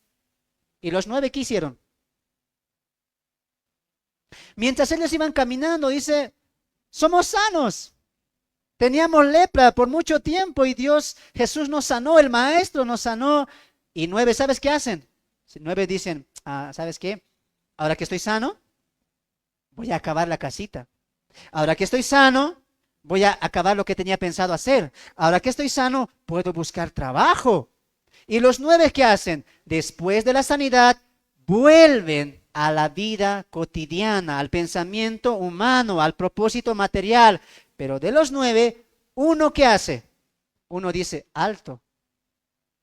y los 9 ¿qué hicieron? Mientras ellos iban caminando, dice, somos sanos. Teníamos lepra por mucho tiempo y Jesús nos sanó, el Maestro nos sanó. Y 9, ¿sabes qué hacen? 9 dicen, ¿sabes qué? Ahora que estoy sano, voy a acabar la casita. Ahora que estoy sano, voy a acabar lo que tenía pensado hacer. Ahora que estoy sano, puedo buscar trabajo. Y los 9, ¿qué hacen? Después de la sanidad, vuelven a la vida cotidiana, al pensamiento humano, al propósito material. Pero de los 9, uno ¿qué hace? Uno dice, alto,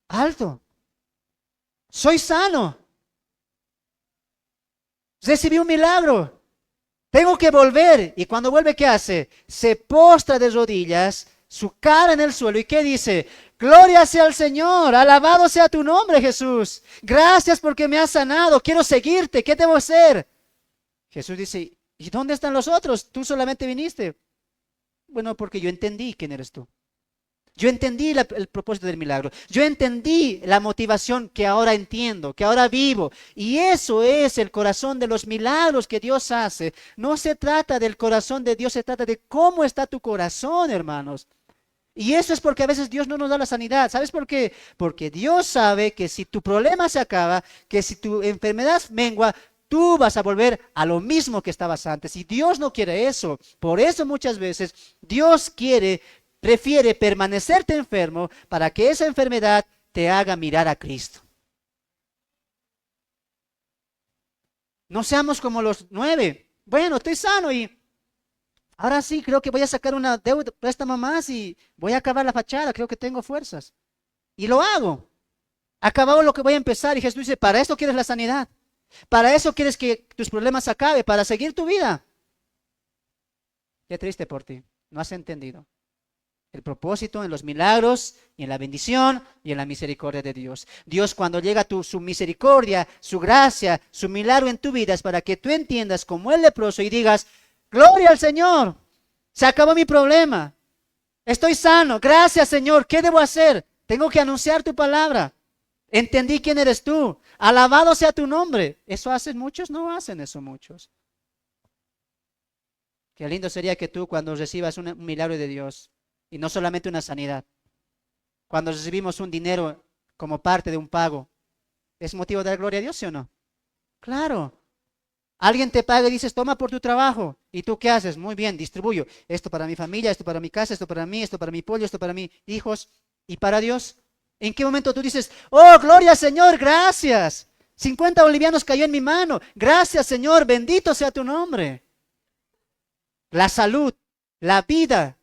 alto, soy sano, recibí un milagro, tengo que volver. Y cuando vuelve, ¿qué hace? Se postra de rodillas, su cara en el suelo. ¿Y qué dice? Gloria sea al Señor, alabado sea tu nombre, Jesús. Gracias porque me has sanado, quiero seguirte, ¿qué debo hacer? Jesús dice, ¿y dónde están los otros? Tú solamente viniste. Bueno, porque yo entendí quién eres tú. Yo entendí el propósito del milagro. Yo entendí la motivación que ahora entiendo, que ahora vivo. Y eso es el corazón de los milagros que Dios hace. No se trata del corazón de Dios, se trata de cómo está tu corazón, hermanos. Y eso es porque a veces Dios no nos da la sanidad. ¿Sabes por qué? Porque Dios sabe que si tu problema se acaba, que si tu enfermedad mengua, tú vas a volver a lo mismo que estabas antes. Y Dios no quiere eso. Por eso muchas veces Dios prefiere permanecerte enfermo para que esa enfermedad te haga mirar a Cristo. No seamos como los 9. Bueno, estoy sano y ahora sí, creo que voy a sacar una deuda, préstamo más y voy a acabar la fachada, creo que tengo fuerzas. Y lo hago. Acabado lo que voy a empezar y Jesús dice, para eso quieres la sanidad. Para eso quieres que tus problemas acaben, para seguir tu vida. Qué triste por ti, no has entendido el propósito en los milagros y en la bendición y en la misericordia de Dios. Dios cuando llega su misericordia, su gracia, su milagro en tu vida es para que tú entiendas como el leproso y digas, gloria al Señor, se acabó mi problema, estoy sano, gracias Señor, ¿qué debo hacer? Tengo que anunciar tu palabra, entendí quién eres tú, alabado sea tu nombre. ¿Eso hacen muchos? No hacen eso muchos. Qué lindo sería que tú cuando recibas un milagro de Dios, y no solamente una sanidad, cuando recibimos un dinero como parte de un pago, ¿es motivo de dar gloria a Dios, sí o no? Claro. Alguien te paga y dices, toma por tu trabajo. ¿Y tú qué haces? Muy bien, distribuyo. Esto para mi familia, esto para mi casa, esto para mí, esto para mi pollo, esto para mis hijos. ¿Y para Dios? ¿En qué momento tú dices, oh, gloria Señor, gracias? 50 bolivianos cayó en mi mano. Gracias Señor, bendito sea tu nombre. La salud, la vida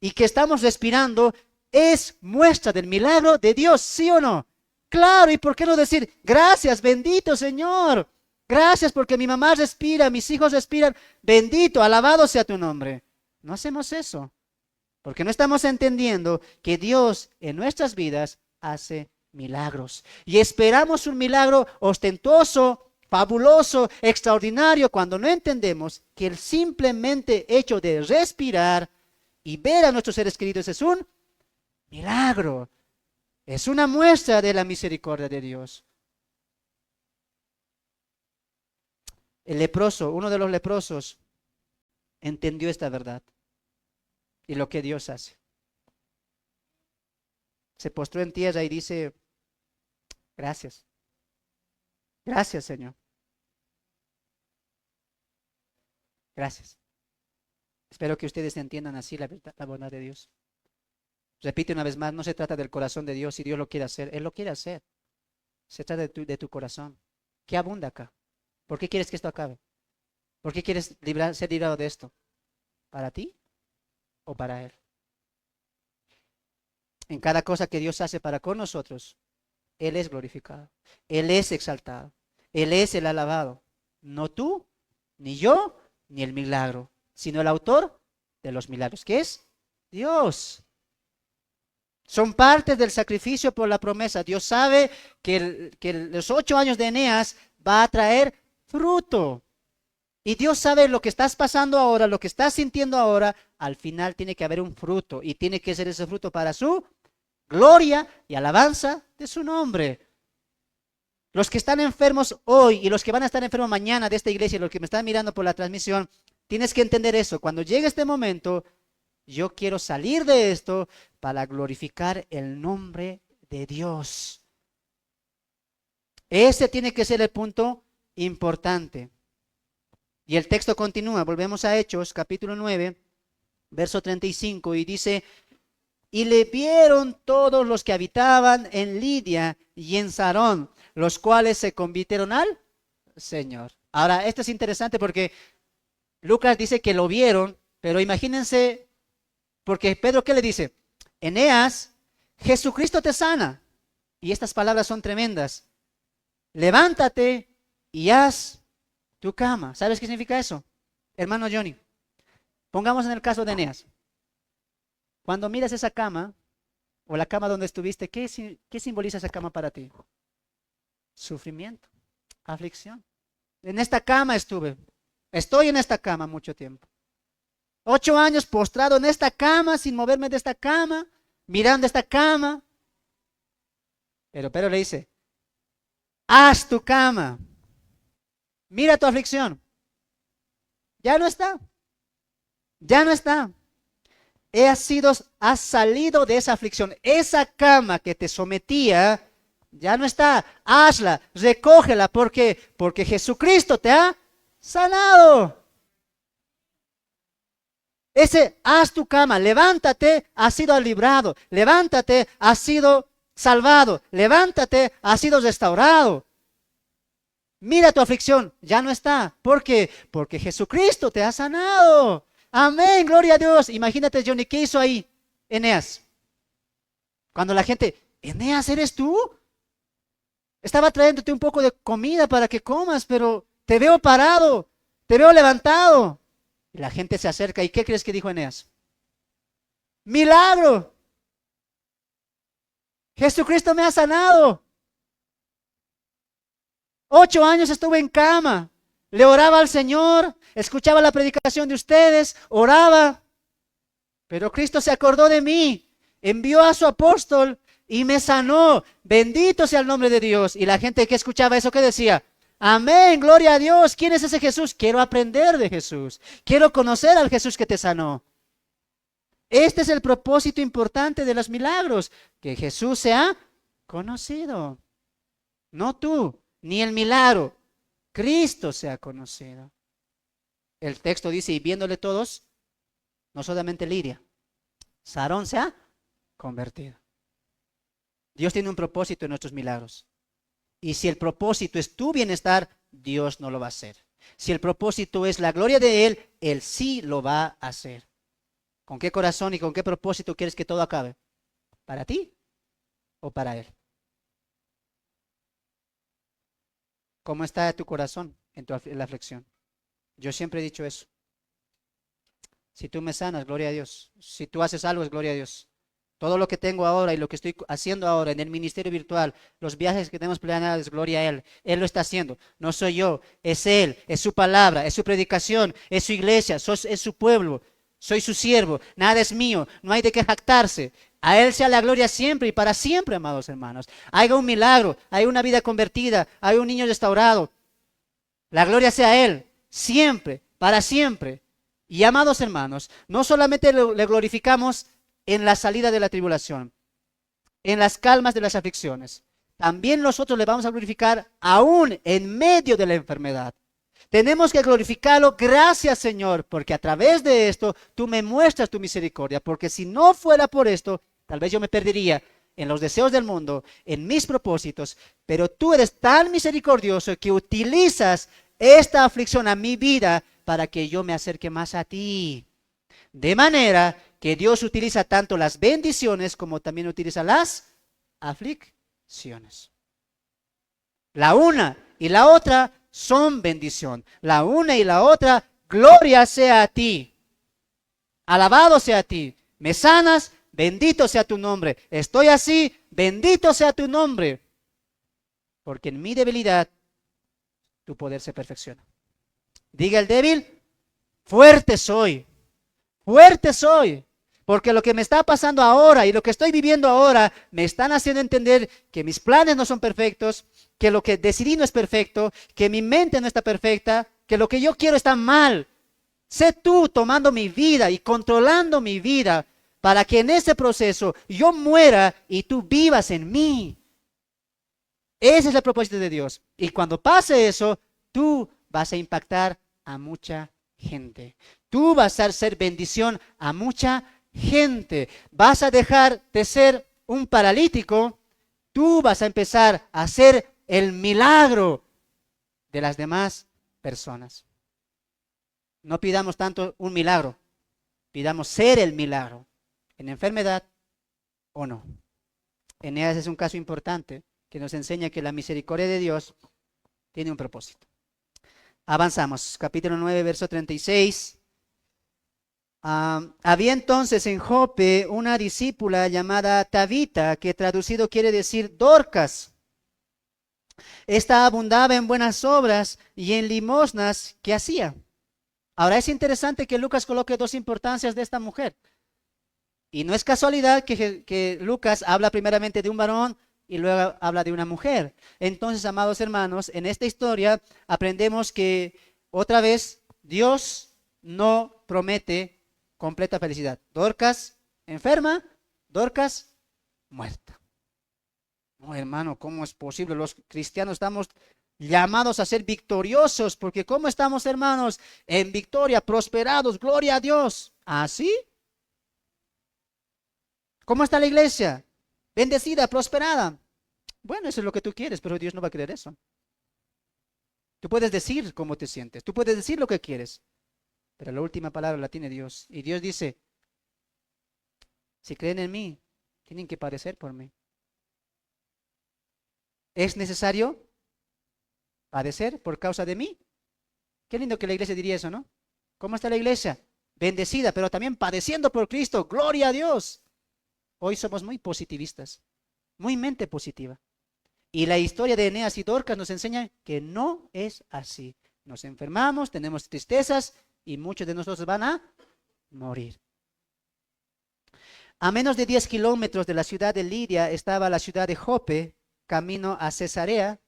y que estamos respirando es muestra del milagro de Dios, ¿sí o no? Claro, ¿y por qué no decir, gracias, bendito Señor? Gracias porque mi mamá respira, mis hijos respiran. Bendito, alabado sea tu nombre. No hacemos eso porque no estamos entendiendo que Dios en nuestras vidas hace milagros. Y esperamos un milagro ostentoso, fabuloso, extraordinario, cuando no entendemos que el simplemente hecho de respirar y ver a nuestros seres queridos es un milagro. Es una muestra de la misericordia de Dios. El leproso, uno de los leprosos, entendió esta verdad y lo que Dios hace. Se postró en tierra y dice, gracias, gracias Señor, gracias. Espero que ustedes entiendan así la bondad de Dios. Repite una vez más, no se trata del corazón de Dios, si Dios lo quiere hacer, Él lo quiere hacer. Se trata de tu corazón. ¿Qué abunda acá? ¿Por qué quieres que esto acabe? ¿Por qué quieres ser librado de esto? ¿Para ti o para Él? En cada cosa que Dios hace para con nosotros, Él es glorificado, Él es exaltado, Él es el alabado. No tú, ni yo, ni el milagro, sino el autor de los milagros, que es Dios. Son partes del sacrificio por la promesa. Dios sabe que los 8 años de Eneas va a traer fruto. Y Dios sabe lo que estás pasando ahora, lo que estás sintiendo ahora. Al final tiene que haber un fruto. Y tiene que ser ese fruto para su gloria y alabanza de su nombre. Los que están enfermos hoy y los que van a estar enfermos mañana de esta iglesia, los que me están mirando por la transmisión, tienes que entender eso. Cuando llegue este momento, yo quiero salir de esto para glorificar el nombre de Dios. Ese tiene que ser el punto importante. Y el texto continúa, volvemos a Hechos, capítulo 9, verso 35, y dice, y le vieron todos los que habitaban en Lidia y en Sarón, los cuales se convirtieron al Señor. Ahora, esto es interesante porque Lucas dice que lo vieron, pero imagínense, porque Pedro, ¿qué le dice? Eneas, Jesucristo te sana. Y estas palabras son tremendas. Levántate y haz tu cama. ¿Sabes qué significa eso? Hermano Johnny, pongamos en el caso de Eneas. Cuando miras esa cama, o la cama donde estuviste, ¿qué simboliza esa cama para ti? Sufrimiento, aflicción. En esta cama estoy en esta cama mucho tiempo. 8 años postrado en esta cama, sin moverme de esta cama, mirando esta cama. Pero Pedro le dice, haz tu cama. Mira tu aflicción. Ya no está. Ya no está. Has salido de esa aflicción. Esa cama que te sometía, ya no está. Hazla, recógela. ¿Por qué? Porque Jesucristo te ha sanado. Haz tu cama, levántate, has sido librado. Levántate, has sido salvado. Levántate, has sido restaurado. Mira tu aflicción, ya no está. ¿Por qué? Porque Jesucristo te ha sanado. Amén, gloria a Dios. Imagínate, Johnny, ¿qué hizo ahí Eneas? Cuando la gente, Eneas, ¿eres tú? Estaba trayéndote un poco de comida para que comas, pero te veo parado, te veo levantado. Y la gente se acerca, ¿y qué crees que dijo Eneas? ¡Milagro! Jesucristo me ha sanado. 8 años estuve en cama, le oraba al Señor, escuchaba la predicación de ustedes, oraba, pero Cristo se acordó de mí, envió a su apóstol y me sanó. Bendito sea el nombre de Dios. Y la gente que escuchaba eso, ¿qué decía? Amén, gloria a Dios. ¿Quién es ese Jesús? Quiero aprender de Jesús, quiero conocer al Jesús que te sanó. Este es el propósito importante de los milagros, que Jesús sea conocido, no tú, ni el milagro, Cristo sea conocido. El texto dice, y viéndole todos, no solamente Lidia, Sarón se ha convertido. Dios tiene un propósito en nuestros milagros. Y si el propósito es tu bienestar, Dios no lo va a hacer. Si el propósito es la gloria de Él, Él sí lo va a hacer. ¿Con qué corazón y con qué propósito quieres que todo acabe? ¿Para ti o para Él? ¿Cómo está tu corazón en la aflicción? Yo siempre he dicho eso. Si tú me sanas, gloria a Dios. Si tú haces algo, es gloria a Dios. Todo lo que tengo ahora y lo que estoy haciendo ahora en el ministerio virtual, los viajes que tenemos planeados, gloria a Él. Él lo está haciendo. No soy yo, es Él, es su palabra, es su predicación, es su iglesia, es su pueblo. Soy su siervo, nada es mío, no hay de qué jactarse. A Él sea la gloria siempre y para siempre, amados hermanos. Haya un milagro, hay una vida convertida, hay un niño restaurado. La gloria sea a Él, siempre, para siempre. Y amados hermanos, no solamente le glorificamos en la salida de la tribulación, en las calmas de las aflicciones, también nosotros le vamos a glorificar aún en medio de la enfermedad. Tenemos que glorificarlo, gracias Señor, porque a través de esto tú me muestras tu misericordia, porque si no fuera por esto, tal vez yo me perdería en los deseos del mundo, en mis propósitos, pero tú eres tan misericordioso que utilizas esta aflicción a mi vida para que yo me acerque más a ti. De manera que Dios utiliza tanto las bendiciones como también utiliza las aflicciones. La una y la otra son bendición. La una y la otra, gloria sea a ti. Alabado sea a ti. Me sanas, bendito sea tu nombre. Estoy así, bendito sea tu nombre. Porque en mi debilidad tu poder se perfecciona. Diga el débil, fuerte soy. Fuerte soy. Porque lo que me está pasando ahora y lo que estoy viviendo ahora me están haciendo entender que mis planes no son perfectos, que lo que decidí no es perfecto, que mi mente no está perfecta, que lo que yo quiero está mal. Sé tú tomando mi vida y controlando mi vida para que en ese proceso yo muera y tú vivas en mí. Ese es el propósito de Dios. Y cuando pase eso, tú vas a impactar a mucha gente. Tú vas a ser bendición a mucha gente. Vas a dejar de ser un paralítico. Tú vas a empezar a ser el milagro de las demás personas. No pidamos tanto un milagro, pidamos ser el milagro, en enfermedad o no. Eneas es un caso importante que nos enseña que la misericordia de Dios tiene un propósito. Avanzamos, capítulo 9, verso 36. Había entonces en Jope una discípula llamada Tabita, que traducido quiere decir Dorcas. Esta abundaba en buenas obras y en limosnas que hacía. Ahora es interesante que Lucas coloque dos importancias de esta mujer. Y no es casualidad que Lucas habla primeramente de un varón y luego habla de una mujer. Entonces, amados hermanos, en esta historia aprendemos que otra vez Dios no promete completa felicidad. Dorcas enferma, Dorcas muerta. No, hermano, ¿cómo es posible? Los cristianos estamos llamados a ser victoriosos, porque ¿cómo estamos, hermanos? En victoria, prosperados, gloria a Dios. ¿Así? ¿Cómo está la iglesia? Bendecida, prosperada. Bueno, eso es lo que tú quieres, pero Dios no va a querer eso. Tú puedes decir cómo te sientes, tú puedes decir lo que quieres, pero la última palabra la tiene Dios. Y Dios dice, si creen en mí, tienen que padecer por mí. ¿Es necesario padecer por causa de mí? Qué lindo que la iglesia diría eso, ¿no? ¿Cómo está la iglesia? Bendecida, pero también padeciendo por Cristo. ¡Gloria a Dios! Hoy somos muy positivistas, muy mente positiva. Y la historia de Eneas y Dorcas nos enseña que no es así. Nos enfermamos, tenemos tristezas y muchos de nosotros van a morir. A menos de 10 kilómetros de la ciudad de Lidia estaba la ciudad de Jope, camino a Cesarea,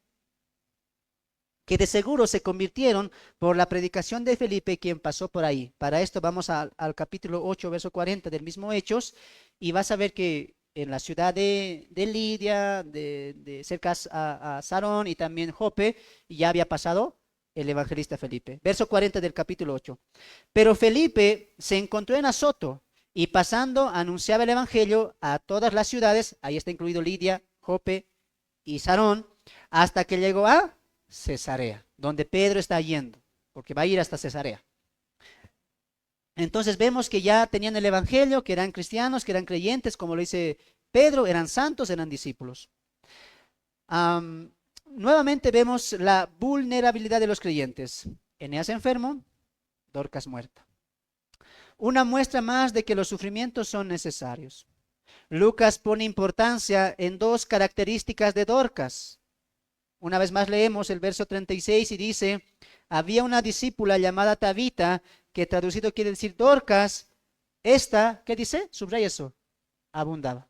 que de seguro se convirtieron por la predicación de Felipe, quien pasó por ahí. Para esto vamos al capítulo 8, verso 40 del mismo Hechos, y vas a ver que en la ciudad de Lidia, de cerca a Sarón y también Jope, ya había pasado el evangelista Felipe. Verso 40 del capítulo 8. Pero Felipe se encontró en Azoto y pasando anunciaba el evangelio a todas las ciudades, ahí está incluido Lidia, Jope y Sarón, hasta que llegó a Cesarea, donde Pedro está yendo, porque va a ir hasta Cesarea. Entonces vemos que ya tenían el evangelio, que eran cristianos, que eran creyentes, como lo dice Pedro, eran santos, eran discípulos. Nuevamente vemos la vulnerabilidad de los creyentes. Eneas enfermo, Dorcas muerta. Una muestra más de que los sufrimientos son necesarios. Lucas pone importancia en dos características de Dorcas. Una vez más leemos el verso 36 y dice, había una discípula llamada Tabita, que traducido quiere decir Dorcas. Esta, ¿qué dice? Subraya eso. Abundaba.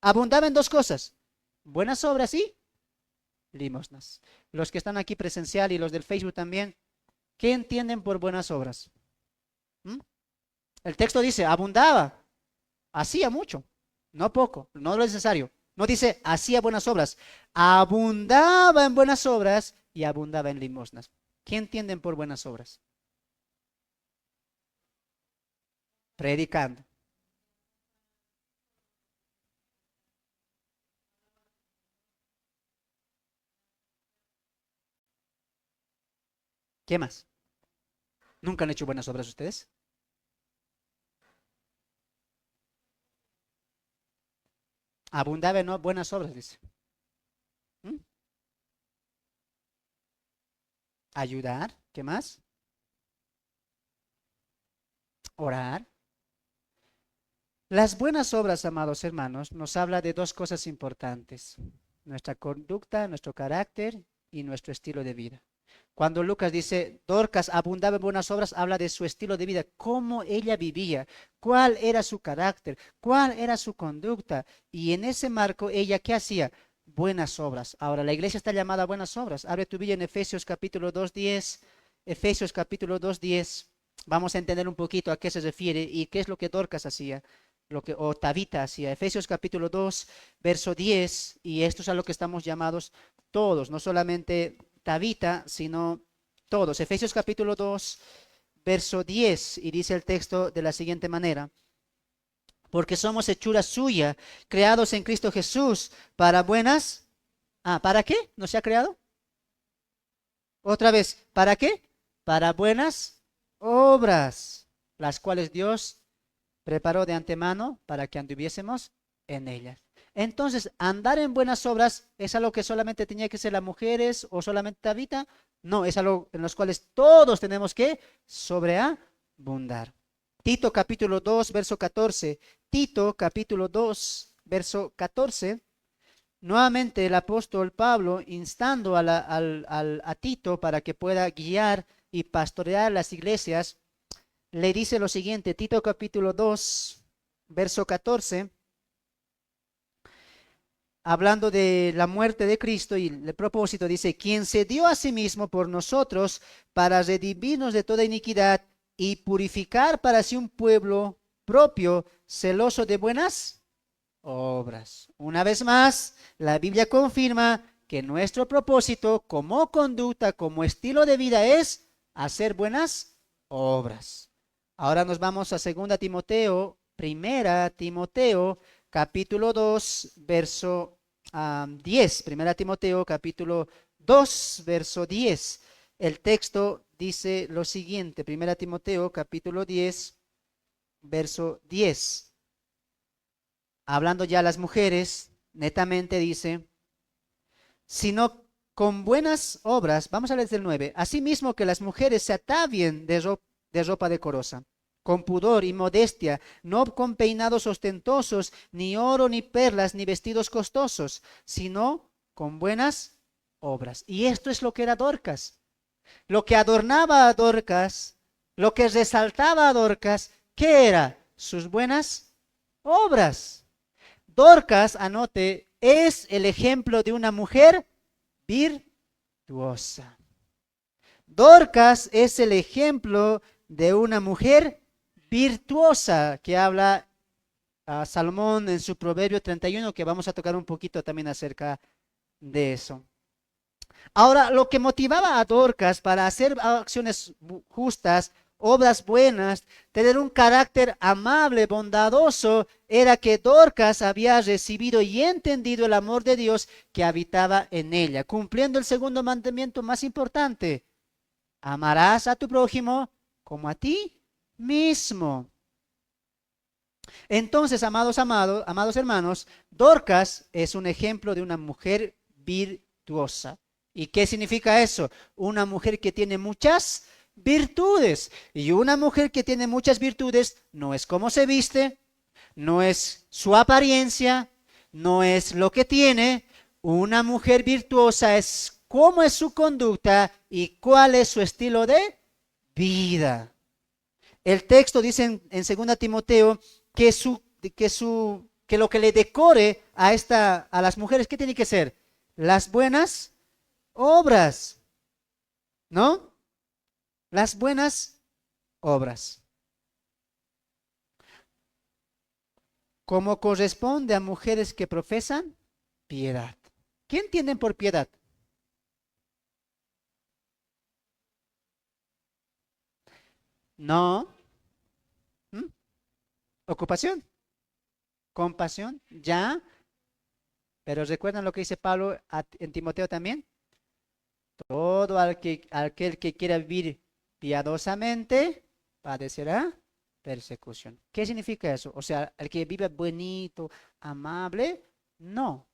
Abundaba en dos cosas. Buenas obras y limosnas. Los que están aquí presencial y los del Facebook también, ¿qué entienden por buenas obras? ¿Mm? El texto dice, abundaba, hacía mucho, no poco, no lo necesario. No dice, hacía buenas obras, abundaba en buenas obras y abundaba en limosnas. ¿Qué entienden por buenas obras? Predicando. ¿Qué más? ¿Nunca han hecho buenas obras ustedes? Abundaba en buenas obras, dice. ¿Mm? Ayudar, ¿qué más? Orar. Las buenas obras, amados hermanos, nos habla de dos cosas importantes: nuestra conducta, nuestro carácter y nuestro estilo de vida. Cuando Lucas dice, Dorcas abundaba en buenas obras, habla de su estilo de vida, cómo ella vivía, cuál era su carácter, cuál era su conducta. Y en ese marco, ella, ¿qué hacía? Buenas obras. Ahora, la iglesia está llamada a buenas obras. Abre tu Biblia en Efesios capítulo 2:10. Efesios capítulo 2:10. Vamos a entender un poquito a qué se refiere y qué es lo que Dorcas hacía, o Tabita hacía. Efesios capítulo 2, verso 10, y esto es a lo que estamos llamados todos, no solamente Tabita, sino todos. Efesios capítulo 2, verso 10, y dice el texto de la siguiente manera: porque somos hechura suya, creados en Cristo Jesús para buenas. ¿Para qué nos ha creado? Otra vez, ¿para qué? Para buenas obras, las cuales Dios preparó de antemano para que anduviésemos en ellas. Entonces, andar en buenas obras es algo que solamente tenía que ser las mujeres o solamente Tabita. No, es algo en los cuales todos tenemos que sobreabundar. Tito capítulo 2, verso 14. Tito capítulo 2, verso 14. Nuevamente el apóstol Pablo instando a Tito para que pueda guiar y pastorear las iglesias, le dice lo siguiente, Tito capítulo 2, verso 14, hablando de la muerte de Cristo y el propósito, dice, quien se dio a sí mismo por nosotros para redimirnos de toda iniquidad y purificar para sí un pueblo propio, celoso de buenas obras. Una vez más, la Biblia confirma que nuestro propósito como conducta, como estilo de vida es hacer buenas obras. Ahora nos vamos a 2 Timoteo, 1 Timoteo, capítulo 2, verso 10. 1 Timoteo, capítulo 2, verso 10. El texto dice lo siguiente, 1 Timoteo, capítulo 10, verso 10. Hablando ya a las mujeres, netamente dice, sino con buenas obras, vamos a leer desde el 9, asimismo que las mujeres se atavien de ropa decorosa, con pudor y modestia, no con peinados ostentosos, ni oro, ni perlas, ni vestidos costosos, sino con buenas obras. Y esto es lo que era Dorcas. Lo que adornaba a Dorcas, lo que resaltaba a Dorcas, ¿qué era? Sus buenas obras. Dorcas, anote, es el ejemplo de una mujer virtuosa. Dorcas es el ejemplo de una mujer virtuosa que habla a Salomón en su Proverbio 31, que vamos a tocar un poquito también acerca de eso. Ahora, lo que motivaba a Dorcas para hacer acciones justas, obras buenas, tener un carácter amable, bondadoso, era que Dorcas había recibido y entendido el amor de Dios que habitaba en ella, cumpliendo el segundo mandamiento más importante: amarás a tu prójimo como a ti mismo. Entonces, amados hermanos, Dorcas es un ejemplo de una mujer virtuosa. ¿Y qué significa eso? Una mujer que tiene muchas virtudes. Y una mujer que tiene muchas virtudes no es cómo se viste, no es su apariencia, no es lo que tiene. Una mujer virtuosa es cómo es su conducta y cuál es su estilo de vida. El texto dice en 2 Timoteo que, que lo que le decore a las mujeres, ¿qué tiene que ser? Las buenas obras, ¿no? Las buenas obras. Como corresponde a mujeres que profesan piedad. ¿Qué entienden por piedad? No. ¿Mm? Ocupación, compasión, ya. Pero recuerdan lo que dice Pablo en Timoteo también. Todo aquel que quiera vivir piadosamente padecerá persecución. ¿Qué significa eso? O sea, el que vive bonito, amable, no.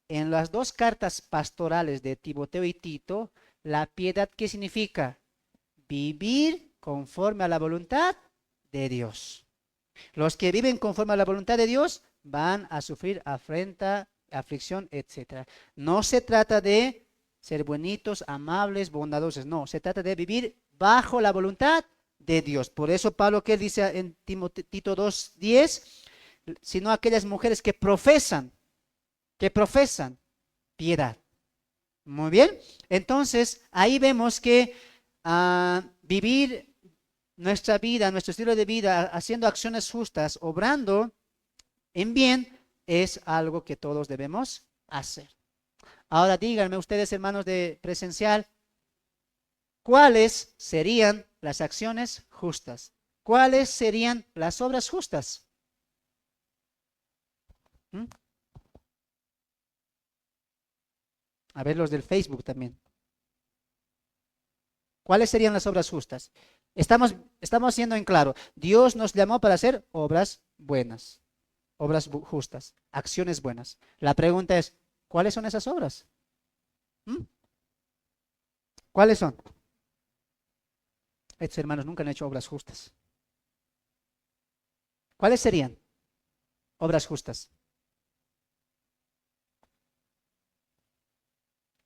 En las dos cartas pastorales de Timoteo y Tito, la piedad, ¿qué significa? Vivir conforme a la voluntad de Dios. Los que viven conforme a la voluntad de Dios van a sufrir afrenta, aflicción, etc. No se trata de ser buenitos, amables, bondadosos, no, se trata de vivir bajo la voluntad de Dios. Por eso Pablo que dice en Tito 2:10, sino aquellas mujeres que profesan piedad. Muy bien, entonces ahí vemos que vivir nuestra vida, nuestro estilo de vida, haciendo acciones justas, obrando en bien, es algo que todos debemos hacer. Ahora díganme ustedes, hermanos de presencial, ¿cuáles serían las acciones justas? ¿Cuáles serían las obras justas? ¿Mm? A ver los del Facebook también. ¿Cuáles serían las obras justas? Estamos siendo en claro. Dios nos llamó para hacer obras buenas, obras justas, acciones buenas. La pregunta es, ¿cuáles son esas obras? ¿Mm? ¿Cuáles son? Estos hermanos nunca han hecho obras justas. ¿Cuáles serían obras justas?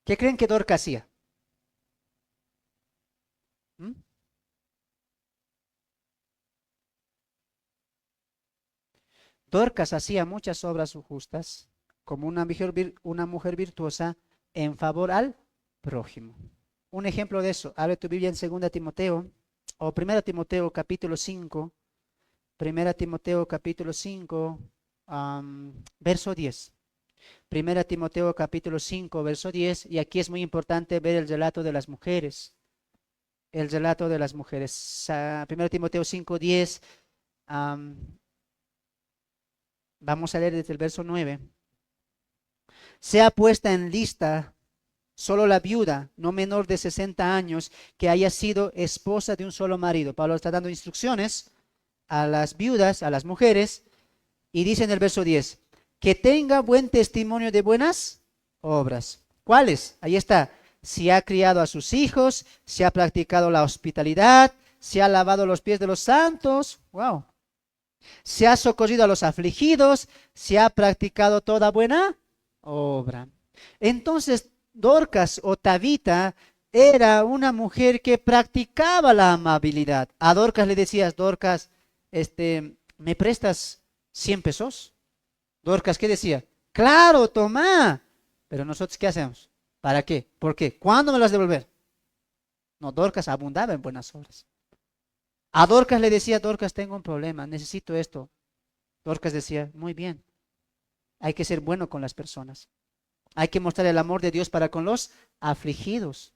¿Qué creen que Dorcas hacía? ¿Mm? Dorcas hacía muchas obras justas como una mujer virtuosa en favor al prójimo. Un ejemplo de eso, abre tu Biblia en 2 Timoteo o 1 Timoteo capítulo 5, 1 Timoteo capítulo 5, verso 10. 1 Timoteo capítulo 5, verso 10, y aquí es muy importante ver el relato de las mujeres. El relato de las mujeres. 1 Timoteo 5, 10. Vamos a leer desde el verso 9. Sea puesta en lista solo la viuda, no menor de 60 años, que haya sido esposa de un solo marido. Pablo está dando instrucciones a las viudas, a las mujeres, y dice en el verso 10, que tenga buen testimonio de buenas obras. ¿Cuáles? Ahí está. Si ha criado a sus hijos, si ha practicado la hospitalidad, si ha lavado los pies de los santos. Wow. Se ha socorrido a los afligidos, se ha practicado toda buena obra. Entonces, Dorcas o Tabita era una mujer que practicaba la amabilidad. A Dorcas le decías, Dorcas, ¿me prestas 100 pesos? Dorcas, ¿qué decía? Claro, toma. Pero nosotros, ¿qué hacemos? ¿Para qué? ¿Por qué? ¿Cuándo me las devolver? No, Dorcas abundaba en buenas obras. A Dorcas le decía, Dorcas, tengo un problema, necesito esto. Dorcas decía, muy bien, hay que ser bueno con las personas. Hay que mostrar el amor de Dios para con los afligidos.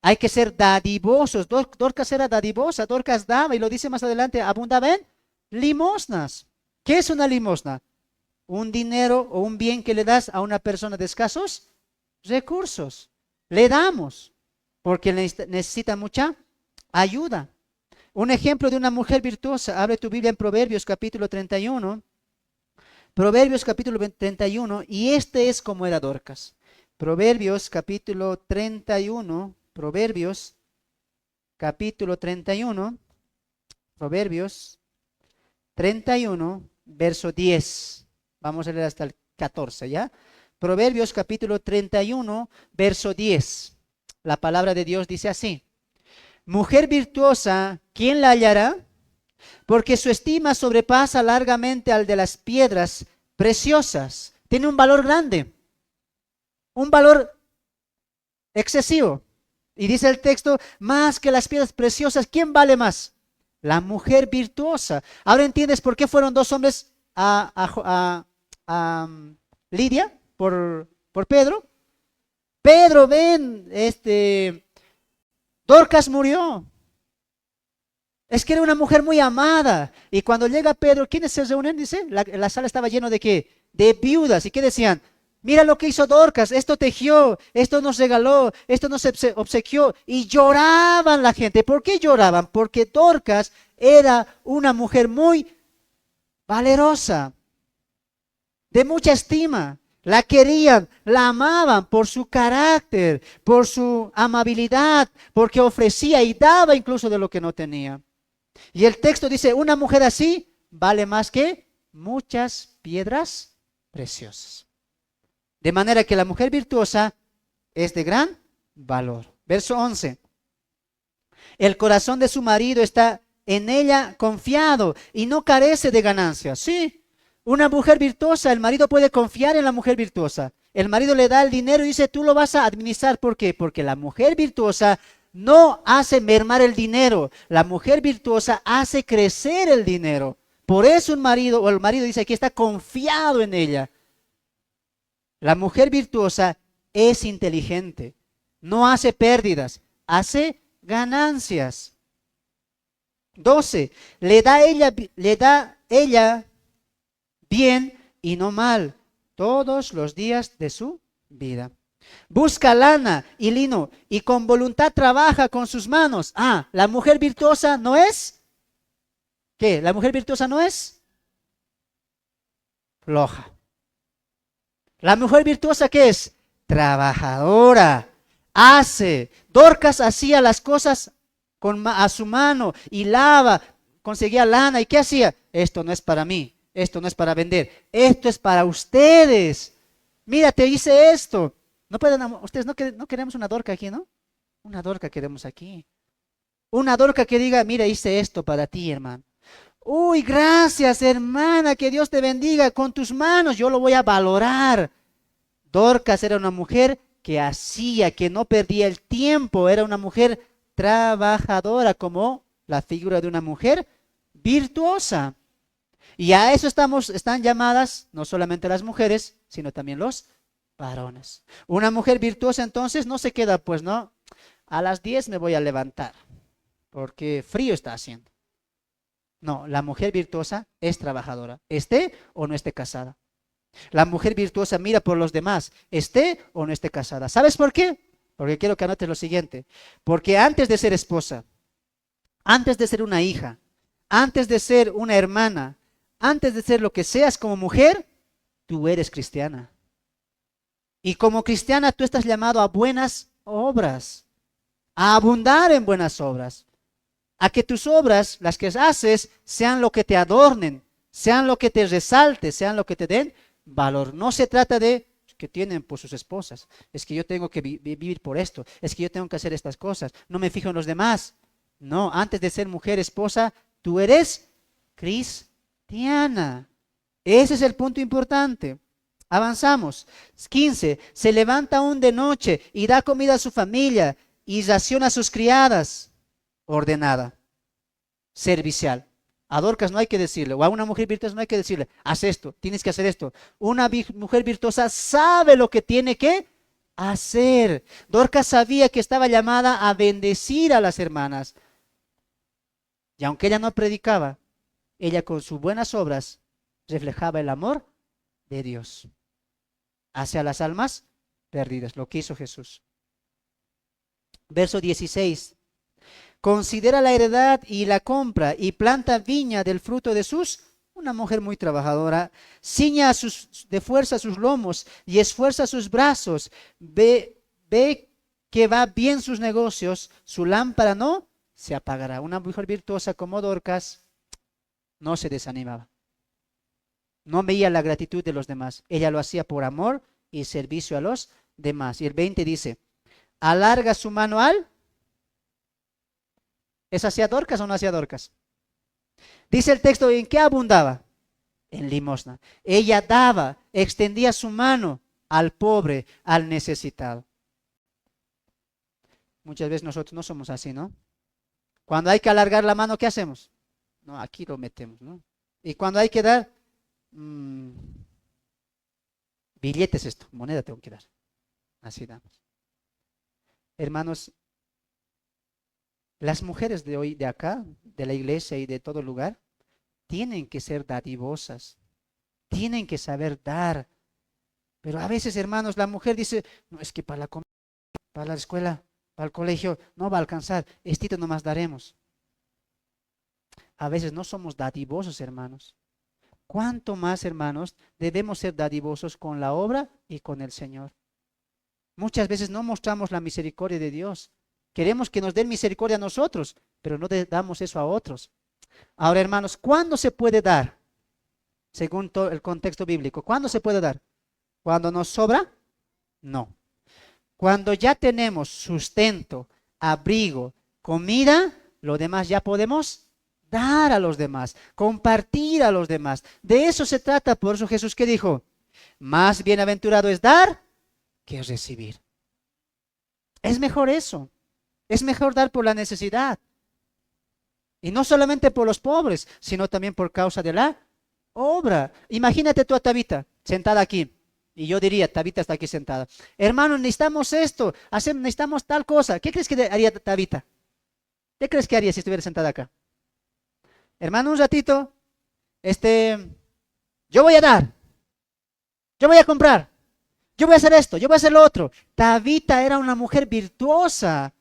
Hay que ser dadivosos. Dorcas era dadivosa, Dorcas daba, y lo dice más adelante, abundaba en limosnas. ¿Qué es una limosna? Un dinero o un bien que le das a una persona de escasos recursos. Le damos porque necesita mucha ayuda. Un ejemplo de una mujer virtuosa, abre tu Biblia en Proverbios capítulo 31. Proverbios capítulo 31, y este es como era Dorcas. Proverbios capítulo 31, Proverbios capítulo 31, Proverbios 31, verso 10. Vamos a leer hasta el 14, ¿ya? Proverbios capítulo 31, verso 10. La palabra de Dios dice así: mujer virtuosa, ¿quién la hallará? Porque su estima sobrepasa largamente al de las piedras preciosas. Tiene un valor grande, un valor excesivo. Y dice el texto, más que las piedras preciosas, ¿quién vale más? La mujer virtuosa. Ahora entiendes por qué fueron dos hombres a Lidia por Pedro. Pedro, ven, Dorcas murió. Es que era una mujer muy amada. Y cuando llega Pedro, ¿quiénes se reúnen? Dice, la sala estaba llena de ¿qué? De viudas. ¿Y qué decían? Mira lo que hizo Dorcas, esto tejió, esto nos regaló, esto nos obsequió. Y lloraban la gente. ¿Por qué lloraban? Porque Dorcas era una mujer muy valerosa, de mucha estima. La querían, la amaban por su carácter, por su amabilidad, porque ofrecía y daba incluso de lo que no tenía. Y el texto dice, una mujer así vale más que muchas piedras preciosas. De manera que la mujer virtuosa es de gran valor. Verso 11. El corazón de su marido está en ella confiado y no carece de ganancias. Sí, una mujer virtuosa, el marido puede confiar en la mujer virtuosa. El marido le da el dinero y dice, tú lo vas a administrar. ¿Por qué? Porque la mujer virtuosa no hace mermar el dinero. La mujer virtuosa hace crecer el dinero. Por eso un marido, o el marido dice que está confiado en ella. La mujer virtuosa es inteligente, no hace pérdidas, hace ganancias. 12. Le da ella bien y no mal todos los días de su vida. Busca lana y lino y con voluntad trabaja con sus manos. La mujer virtuosa no es, ¿qué? La mujer virtuosa no es floja. La mujer virtuosa, ¿qué es? Trabajadora. Hace. Dorcas hacía las cosas a su mano, hilaba, conseguía lana. ¿Y qué hacía? Esto no es para mí, esto no es para vender, esto es para ustedes. Mira, te hice esto. No pueden, ustedes no queremos una Dorca aquí, ¿no? Una Dorca queremos aquí. Una Dorca que diga, mira, hice esto para ti, hermano. Uy, gracias, hermana, que Dios te bendiga. Con tus manos yo lo voy a valorar. Dorcas era una mujer que hacía, que no perdía el tiempo. Era una mujer trabajadora, como la figura de una mujer virtuosa. Y a eso están llamadas no solamente las mujeres, sino también los varones. Una mujer virtuosa entonces no se queda, pues no, a las 10 me voy a levantar, porque frío está haciendo. No, la mujer virtuosa es trabajadora, esté o no esté casada. La mujer virtuosa mira por los demás, esté o no esté casada. ¿Sabes por qué? Porque quiero que anotes lo siguiente. Porque antes de ser esposa, antes de ser una hija, antes de ser una hermana, antes de ser lo que seas como mujer, tú eres cristiana. Y como cristiana tú estás llamado a buenas obras, a abundar en buenas obras. A que tus obras, las que haces, sean lo que te adornen, sean lo que te resalte, sean lo que te den valor. No se trata de que tienen por sus esposas. Es que yo tengo que vivir por esto. Es que yo tengo que hacer estas cosas. No me fijo en los demás. No, antes de ser mujer, esposa, tú eres cristiana. Ese es el punto importante. Avanzamos. 15. Se levanta aún de noche y da comida a su familia y raciona a sus criadas. Ordenada, servicial. A Dorcas no hay que decirle, o a una mujer virtuosa no hay que decirle, haz esto, tienes que hacer esto. Una mujer virtuosa sabe lo que tiene que hacer. Dorcas sabía que estaba llamada a bendecir a las hermanas. Y aunque ella no predicaba, ella con sus buenas obras reflejaba el amor de Dios hacia las almas perdidas, lo que hizo Jesús. Verso 16. Considera la heredad y la compra y planta viña del fruto de una mujer muy trabajadora, ciña de fuerza sus lomos y esfuerza sus brazos, ve que va bien sus negocios, su lámpara no se apagará. Una mujer virtuosa como Dorcas no se desanimaba. No veía la gratitud de los demás. Ella lo hacía por amor y servicio a los demás. Y el 20 dice, alarga su mano al... ¿Es hacia Dorcas o no hacia Dorcas? Dice el texto, ¿en qué abundaba? En limosna. Ella daba, extendía su mano al pobre, al necesitado. Muchas veces nosotros no somos así, ¿no? Cuando hay que alargar la mano, ¿qué hacemos? No, aquí lo metemos, ¿no? Y cuando hay que dar, billetes esto, moneda tengo que dar. Así damos. Hermanos, las mujeres de hoy, de acá, de la iglesia y de todo lugar, tienen que ser dadivosas, tienen que saber dar. Pero a veces, hermanos, la mujer dice, no, es que para la comida, para la escuela, para el colegio, no va a alcanzar, estito nomás daremos. A veces no somos dadivosos, hermanos. ¿Cuánto más, hermanos, debemos ser dadivosos con la obra y con el Señor? Muchas veces no mostramos la misericordia de Dios. Queremos que nos den misericordia a nosotros, pero no damos eso a otros. Ahora, hermanos, ¿cuándo se puede dar? Según el contexto bíblico, ¿cuándo se puede dar? ¿Cuando nos sobra? No. Cuando ya tenemos sustento, abrigo, comida, lo demás ya podemos dar a los demás, compartir a los demás. De eso se trata. Por eso Jesús, ¿qué dijo? Más bienaventurado es dar que recibir. Es mejor eso. Es mejor dar por la necesidad. Y no solamente por los pobres, sino también por causa de la obra. Imagínate tú a Tabita sentada aquí. Y yo diría, Tabita está aquí sentada. Hermano, necesitamos esto, necesitamos tal cosa. ¿Qué crees que haría Tabita? ¿Qué crees que haría si estuviera sentada acá? Hermano, un ratito, yo voy a dar, yo voy a comprar, yo voy a hacer esto, yo voy a hacer lo otro. Tabita era una mujer virtuosa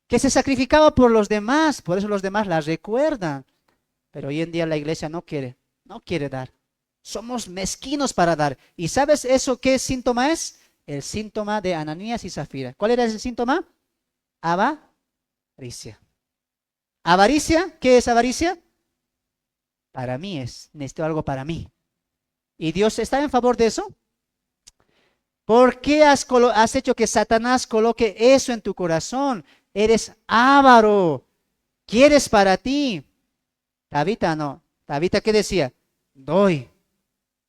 que se sacrificaba por los demás, por eso los demás la recuerdan. Pero hoy en día la iglesia no quiere dar. Somos mezquinos para dar. ¿Y sabes eso qué síntoma es? El síntoma de Ananías y Zafira. ¿Cuál era ese síntoma? Avaricia. ¿Avaricia? ¿Qué es avaricia? Para mí necesito algo para mí. ¿Y Dios está en favor de eso? ¿Por qué has hecho que Satanás coloque eso en tu corazón? Eres avaro. Quieres para ti. Tabita no. Tabita, ¿qué decía? Doy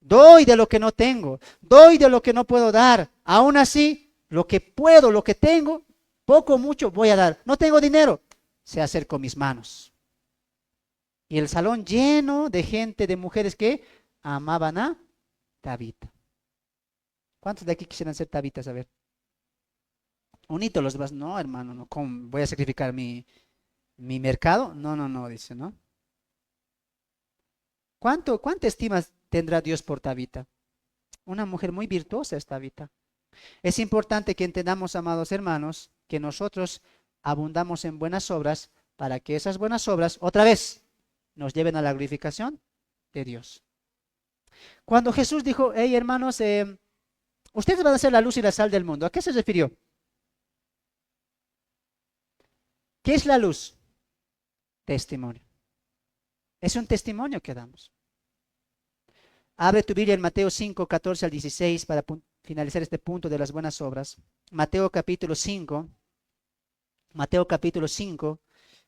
de lo que no tengo, doy de lo que no puedo dar. Aún así, lo que puedo, lo que tengo, poco o mucho voy a dar. No tengo dinero, sé hacer con mis manos. Y el salón lleno de gente, de mujeres que amaban a Tabita. ¿Cuántos de aquí quisieran ser Tabitas? A ver. Unito los demás. No, hermano, no. ¿Cómo voy a sacrificar mi mercado? No, dice, ¿no? ¿Cuánta estima tendrá Dios por Tabita? Una mujer muy virtuosa es Tabita. Es importante que entendamos, amados hermanos, que nosotros abundamos en buenas obras para que esas buenas obras, otra vez, nos lleven a la glorificación de Dios. Cuando Jesús dijo, hey hermanos, ustedes van a ser la luz y la sal del mundo, ¿a qué se refirió? ¿Qué es la luz? Testimonio. Es un testimonio que damos. Abre tu Biblia en Mateo 5, 14 al 16 para finalizar este punto de las buenas obras. Mateo capítulo 5,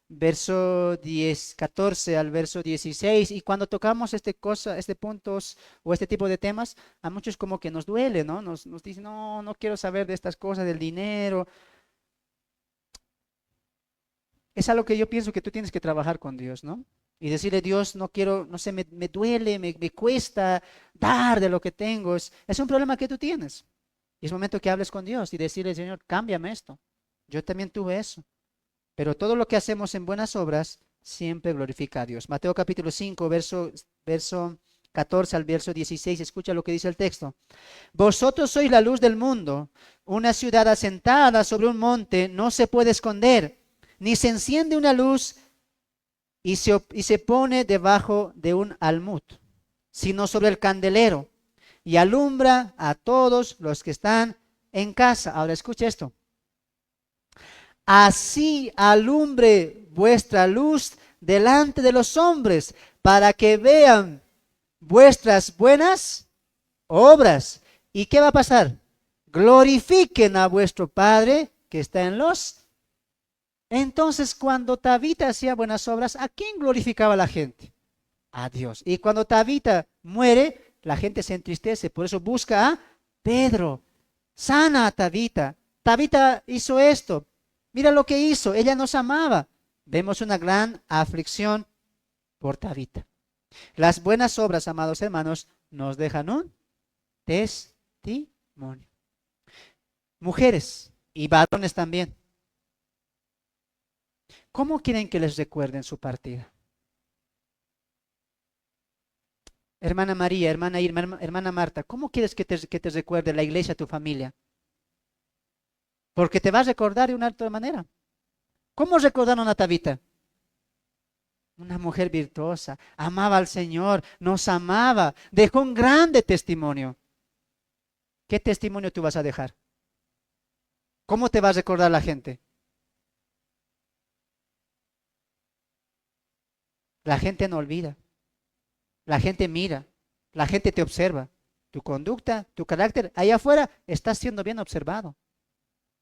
verso 14 al verso 16. Y cuando tocamos este puntos o este tipo de temas, a muchos como que nos duele, ¿no? Nos dicen, no quiero saber de estas cosas, del dinero. Es algo que yo pienso que tú tienes que trabajar con Dios, ¿no? Y decirle, Dios, no quiero, no sé, me duele, me cuesta dar de lo que tengo. Es un problema que tú tienes. Y es momento que hables con Dios y decirle, Señor, cámbiame esto. Yo también tuve eso. Pero todo lo que hacemos en buenas obras siempre glorifica a Dios. Mateo capítulo 5, verso 14 al verso 16. Escucha lo que dice el texto. Vosotros sois la luz del mundo. Una ciudad asentada sobre un monte no se puede esconder, ni se enciende una luz y se pone debajo de un almud, sino sobre el candelero, y alumbra a todos los que están en casa. Ahora escucha esto. Así alumbre vuestra luz delante de los hombres, para que vean vuestras buenas obras. ¿Y qué va a pasar? Glorifiquen a vuestro Padre que está en los... Entonces, cuando Tabita hacía buenas obras, ¿a quién glorificaba la gente? A Dios. Y cuando Tabita muere, la gente se entristece. Por eso busca a Pedro. Sana a Tabita. Tabita hizo esto. Mira lo que hizo. Ella nos amaba. Vemos una gran aflicción por Tabita. Las buenas obras, amados hermanos, nos dejan un testimonio. Mujeres y varones también. ¿Cómo quieren que les recuerden su partida? Hermana María, hermana Irma, hermana Marta, ¿cómo quieres que te recuerde la iglesia, tu familia? Porque te va a recordar de una otra manera. ¿Cómo recordaron a Tabita? Una mujer virtuosa, amaba al Señor, nos amaba, dejó un grande testimonio. ¿Qué testimonio tú vas a dejar? ¿Cómo te va a recordar la gente? La gente no olvida, la gente mira, la gente te observa. Tu conducta, tu carácter, allá afuera estás siendo bien observado.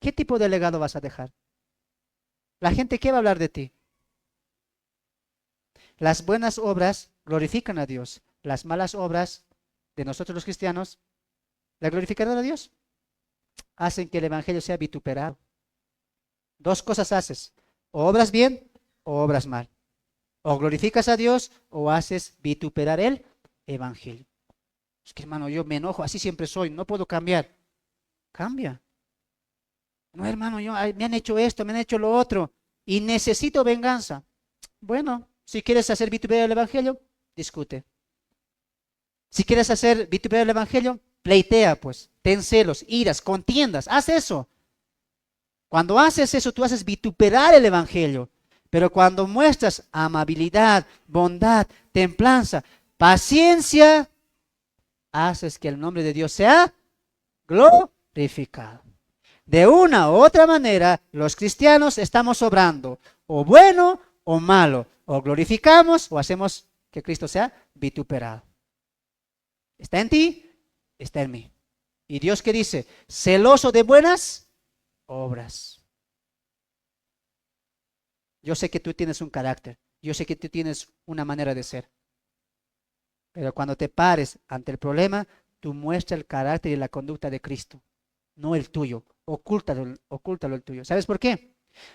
¿Qué tipo de legado vas a dejar? La gente, ¿qué va a hablar de ti? Las buenas obras glorifican a Dios. Las malas obras de nosotros los cristianos, ¿la glorificarán a Dios? Hacen que el evangelio sea vituperado. Dos cosas haces: o obras bien o obras mal. O glorificas a Dios o haces vituperar el evangelio. Es que, hermano, yo me enojo, así siempre soy, no puedo cambiar. Cambia. No, hermano, me han hecho esto, me han hecho lo otro y necesito venganza. Bueno, si quieres hacer vituperar el evangelio, discute. Si quieres hacer vituperar el evangelio, pleitea, pues. Ten celos, iras, contiendas, haz eso. Cuando haces eso, tú haces vituperar el evangelio. Pero cuando muestras amabilidad, bondad, templanza, paciencia, haces que el nombre de Dios sea glorificado. De una u otra manera, los cristianos estamos obrando, o bueno o malo, o glorificamos o hacemos que Cristo sea vituperado. Está en ti, está en mí. Y Dios, ¿qué dice? Celoso de buenas obras. Yo sé que tú tienes un carácter, yo sé que tú tienes una manera de ser. Pero cuando te pares ante el problema, tú muestras el carácter y la conducta de Cristo, no el tuyo. Ocúltalo, ocúltalo el tuyo. ¿Sabes por qué?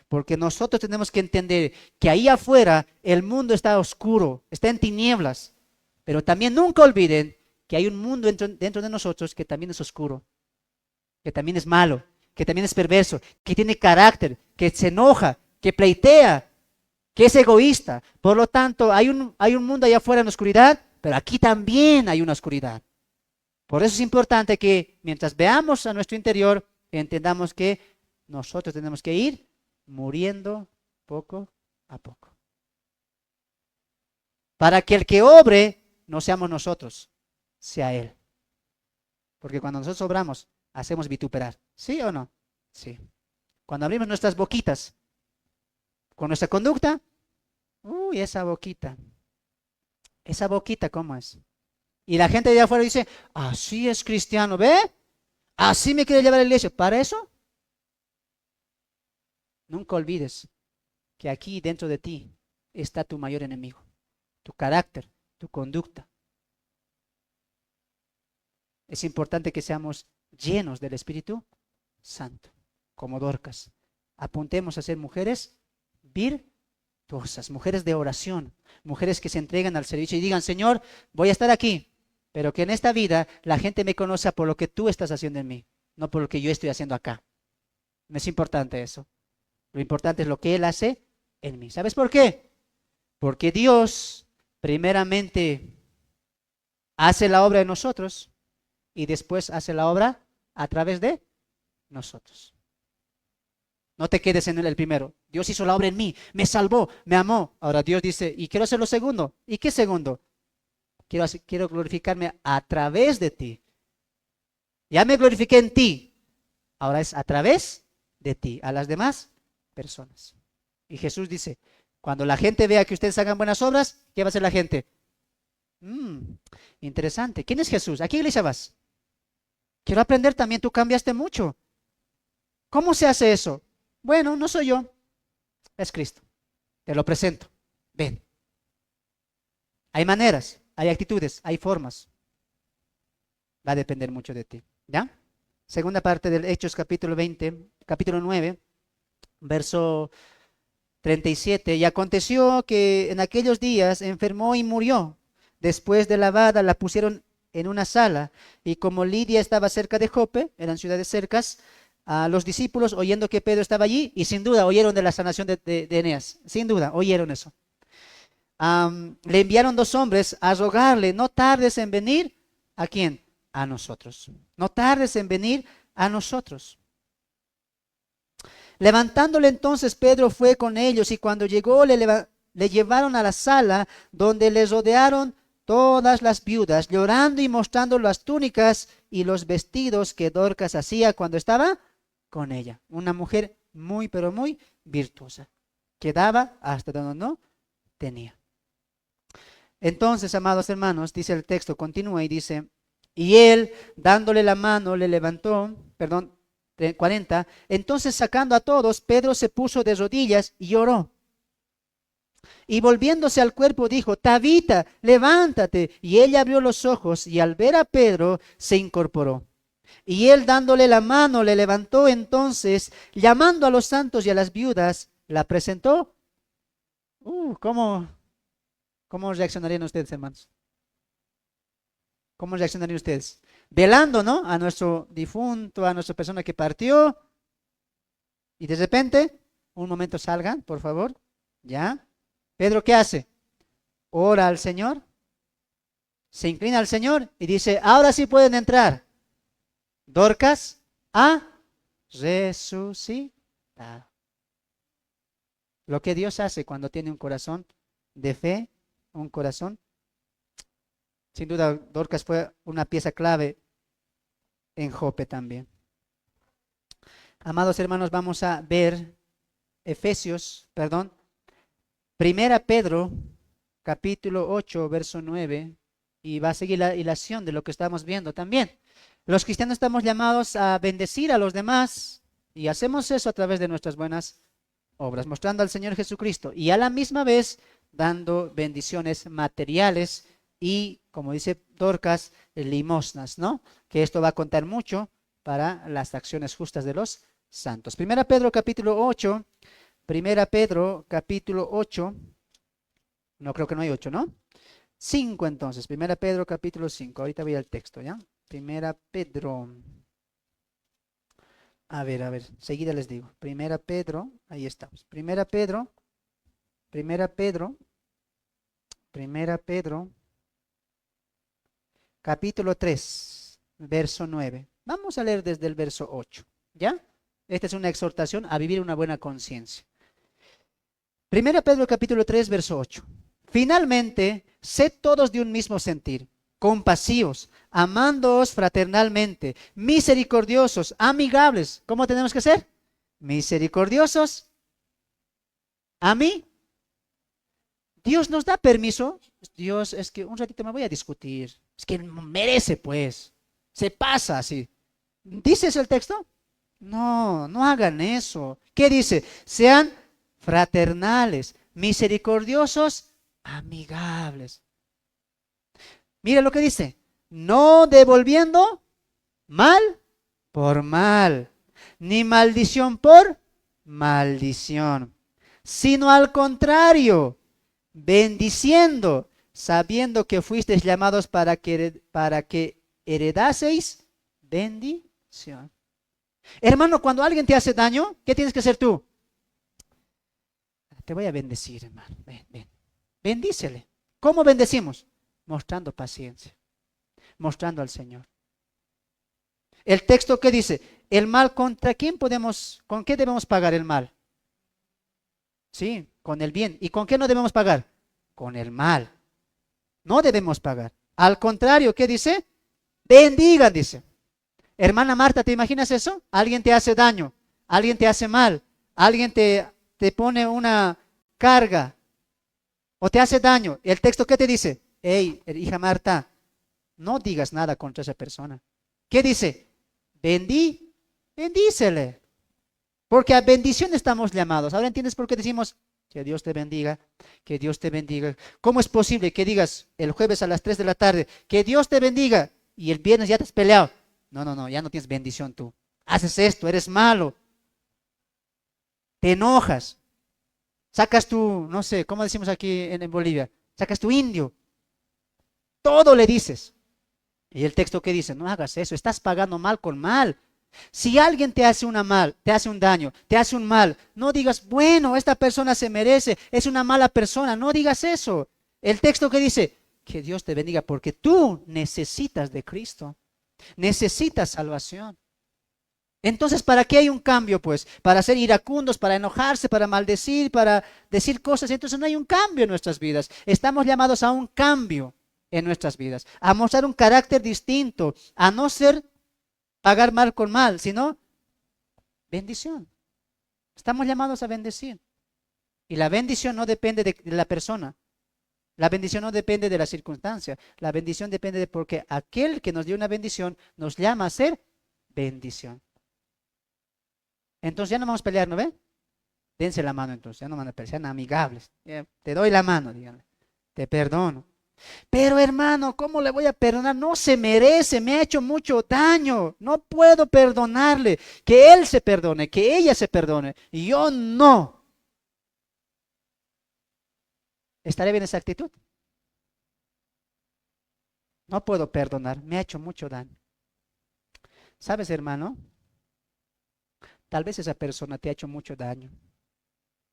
Porque nosotros tenemos que entender que ahí afuera el mundo está oscuro, está en tinieblas. Pero también nunca olviden que hay un mundo dentro de nosotros que también es oscuro, que también es malo, que también es perverso, que tiene carácter, que se enoja, que pleitea, que es egoísta. Por lo tanto, hay un mundo allá afuera en la oscuridad, pero aquí también hay una oscuridad. Por eso es importante que mientras veamos a nuestro interior, entendamos que nosotros tenemos que ir muriendo poco a poco. Para que el que obre no seamos nosotros, sea Él. Porque cuando nosotros obramos, hacemos vituperar. ¿Sí o no? Sí. Cuando abrimos nuestras boquitas con nuestra conducta, uy, esa boquita, ¿cómo es? Y la gente de afuera dice, así es cristiano, ¿ve? Así me quiere llevar a la iglesia. ¿Para eso? Nunca olvides que aquí dentro de ti está tu mayor enemigo, tu carácter, tu conducta. Es importante que seamos llenos del Espíritu Santo, como Dorcas. Apuntemos a ser mujeres virtuosas, mujeres de oración, mujeres que se entregan al servicio y digan, Señor, voy a estar aquí, pero que en esta vida la gente me conozca por lo que tú estás haciendo en mí, no por lo que yo estoy haciendo acá. No es importante eso. Lo importante es lo que Él hace en mí. ¿Sabes por qué? Porque Dios primeramente hace la obra en nosotros y después hace la obra a través de nosotros. No te quedes en el primero. Dios hizo la obra en mí, me salvó, me amó. Ahora Dios dice, y quiero hacer lo segundo. ¿Y qué segundo? Quiero glorificarme a través de ti. Ya me glorifiqué en ti. Ahora es a través de ti, a las demás personas. Y Jesús dice, cuando la gente vea que ustedes hagan buenas obras, ¿qué va a hacer la gente? Interesante. ¿Quién es Jesús? ¿A qué iglesia vas? Quiero aprender también, tú cambiaste mucho. ¿Cómo se hace eso? Bueno, no soy yo, es Cristo. Te lo presento. Ven. Hay maneras, hay actitudes, hay formas. Va a depender mucho de ti. ¿Ya? Segunda parte del Hechos capítulo 20, capítulo 9, verso 37. Y aconteció que en aquellos días enfermó y murió. Después de lavada la pusieron en una sala, y como Lidia estaba cerca de Jope, eran ciudades cercas, a los discípulos, oyendo que Pedro estaba allí, y sin duda oyeron de la sanación de Eneas, sin duda oyeron eso. Le enviaron 2 hombres a rogarle: no tardes en venir. ¿A quién? A nosotros. No tardes en venir a nosotros. Levantándole entonces, Pedro fue con ellos, y cuando llegó le llevaron a la sala, donde les rodearon todas las viudas, llorando y mostrando las túnicas y los vestidos que Dorcas hacía cuando estaba con ella. Una mujer muy, pero muy virtuosa, que daba hasta donde no tenía. Entonces, amados hermanos, dice el texto, continúa y dice: y él, dándole la mano, le levantó, 40. Entonces, sacando a todos, Pedro se puso de rodillas y lloró. Y volviéndose al cuerpo dijo: Tabita, levántate. Y ella abrió los ojos, y al ver a Pedro se incorporó. Y él, dándole la mano, le levantó. Entonces, llamando a los santos y a las viudas, la presentó. ¿Cómo reaccionarían ustedes, hermanos? ¿Cómo reaccionarían ustedes? Velando, ¿no? A nuestro difunto, a nuestra persona que partió. Y de repente, un momento salgan, por favor. ¿Ya? Pedro, ¿qué hace? Ora al Señor, se inclina al Señor y dice: ahora sí pueden entrar. Dorcas ha resucitado. Lo que Dios hace cuando tiene un corazón de fe, un corazón. Sin duda, Dorcas fue una pieza clave en Jope también. Amados hermanos, vamos a ver Primera Pedro, capítulo 8, verso 9, y va a seguir la hilación de lo que estamos viendo también. Los cristianos estamos llamados a bendecir a los demás, y hacemos eso a través de nuestras buenas obras, mostrando al Señor Jesucristo, y a la misma vez dando bendiciones materiales y, como dice Dorcas, limosnas, ¿no? Que esto va a contar mucho para las acciones justas de los santos. Primera Pedro, capítulo 8. Primera Pedro, capítulo 8, no, creo que no hay 8, ¿no? 5 entonces, Primera Pedro, capítulo 5, ahorita voy al texto, ¿ya? Primera Pedro, a ver, seguida les digo, Primera Pedro, ahí estamos, Primera Pedro, capítulo 3, verso 9, vamos a leer desde el verso 8, ¿ya? Esta es una exhortación a vivir una buena conciencia. Primera Pedro capítulo 3, verso 8. Finalmente, sed todos de un mismo sentir, compasivos, amándoos fraternalmente, misericordiosos, amigables. ¿Cómo tenemos que ser? Misericordiosos. ¿A mí? Dios nos da permiso. Dios, es que un ratito me voy a discutir. Es que merece, pues. Se pasa así. ¿Dice eso el texto? No, no hagan eso. ¿Qué dice? Sean fraternales, misericordiosos, amigables. Mira lo que dice: no devolviendo mal por mal, ni maldición por maldición, sino al contrario, bendiciendo, sabiendo que fuisteis llamados para que heredaseis bendición. Hermano, cuando alguien te hace daño, ¿qué tienes que hacer tú? Te voy a bendecir, hermano. Ven. Bendícele. ¿Cómo bendecimos? Mostrando paciencia, mostrando al Señor. El texto que dice: el mal, ¿contra quién con qué debemos pagar el mal? Sí, con el bien. ¿Y con qué no debemos pagar? Con el mal. No debemos pagar. Al contrario, ¿qué dice? Bendigan, dice. Hermana Marta, ¿te imaginas eso? Alguien te hace daño, alguien te hace mal, alguien te pone una carga o te hace daño. ¿El texto qué te dice? Hey, hija Marta, no digas nada contra esa persona. ¿Qué dice? Bendícele. Porque a bendición estamos llamados. Ahora entiendes por qué decimos, que Dios te bendiga, que Dios te bendiga. ¿Cómo es posible que digas el jueves a las 3 de la tarde, que Dios te bendiga, y el viernes ya te has peleado? No, no, no, ya no tienes bendición tú. Haces esto, eres malo. Te enojas. Sacas tu, no sé, ¿cómo decimos aquí en Bolivia? Sacas tu indio. Todo le dices. Y el texto que dice, no hagas eso, estás pagando mal con mal. Si alguien te hace te hace un daño, te hace un mal, no digas, bueno, esta persona se merece, es una mala persona, no digas eso. El texto que dice, que Dios te bendiga porque tú necesitas de Cristo, necesitas salvación. Entonces, ¿para qué hay un cambio? Pues para ser iracundos, para enojarse, para maldecir, para decir cosas. Entonces no hay un cambio en nuestras vidas. Estamos llamados a un cambio en nuestras vidas, a mostrar un carácter distinto, a no ser pagar mal con mal, sino bendición. Estamos llamados a bendecir. Y la bendición no depende de la persona. La bendición no depende de la circunstancia. La bendición depende de porque aquel que nos dio una bendición nos llama a ser bendición. Entonces ya no vamos a pelear, ¿no ven? Dense la mano entonces, ya no van a pelear, sean amigables. Te doy la mano, díganle. Te perdono. Pero hermano, ¿cómo le voy a perdonar? No se merece, me ha hecho mucho daño. No puedo perdonarle. Que él se perdone, que ella se perdone. Y yo no. ¿Estaré bien esa actitud? No puedo perdonar, me ha hecho mucho daño. ¿Sabes, hermano? Tal vez esa persona te ha hecho mucho daño.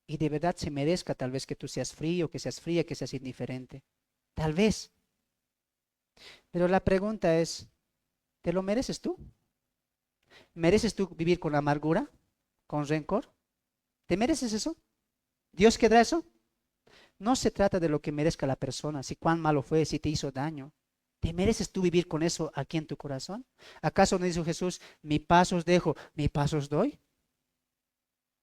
Y de verdad se merezca tal vez que tú seas frío, que seas fría, que seas indiferente. Tal vez. Pero la pregunta es, ¿te lo mereces tú? ¿Mereces tú vivir con amargura? ¿Con rencor? ¿Te mereces eso? ¿Dios querrá eso? No se trata de lo que merezca la persona, si cuán malo fue, si te hizo daño. ¿Te mereces tú vivir con eso aquí en tu corazón? ¿Acaso no dijo Jesús, mi paz os dejo, mi paz os doy?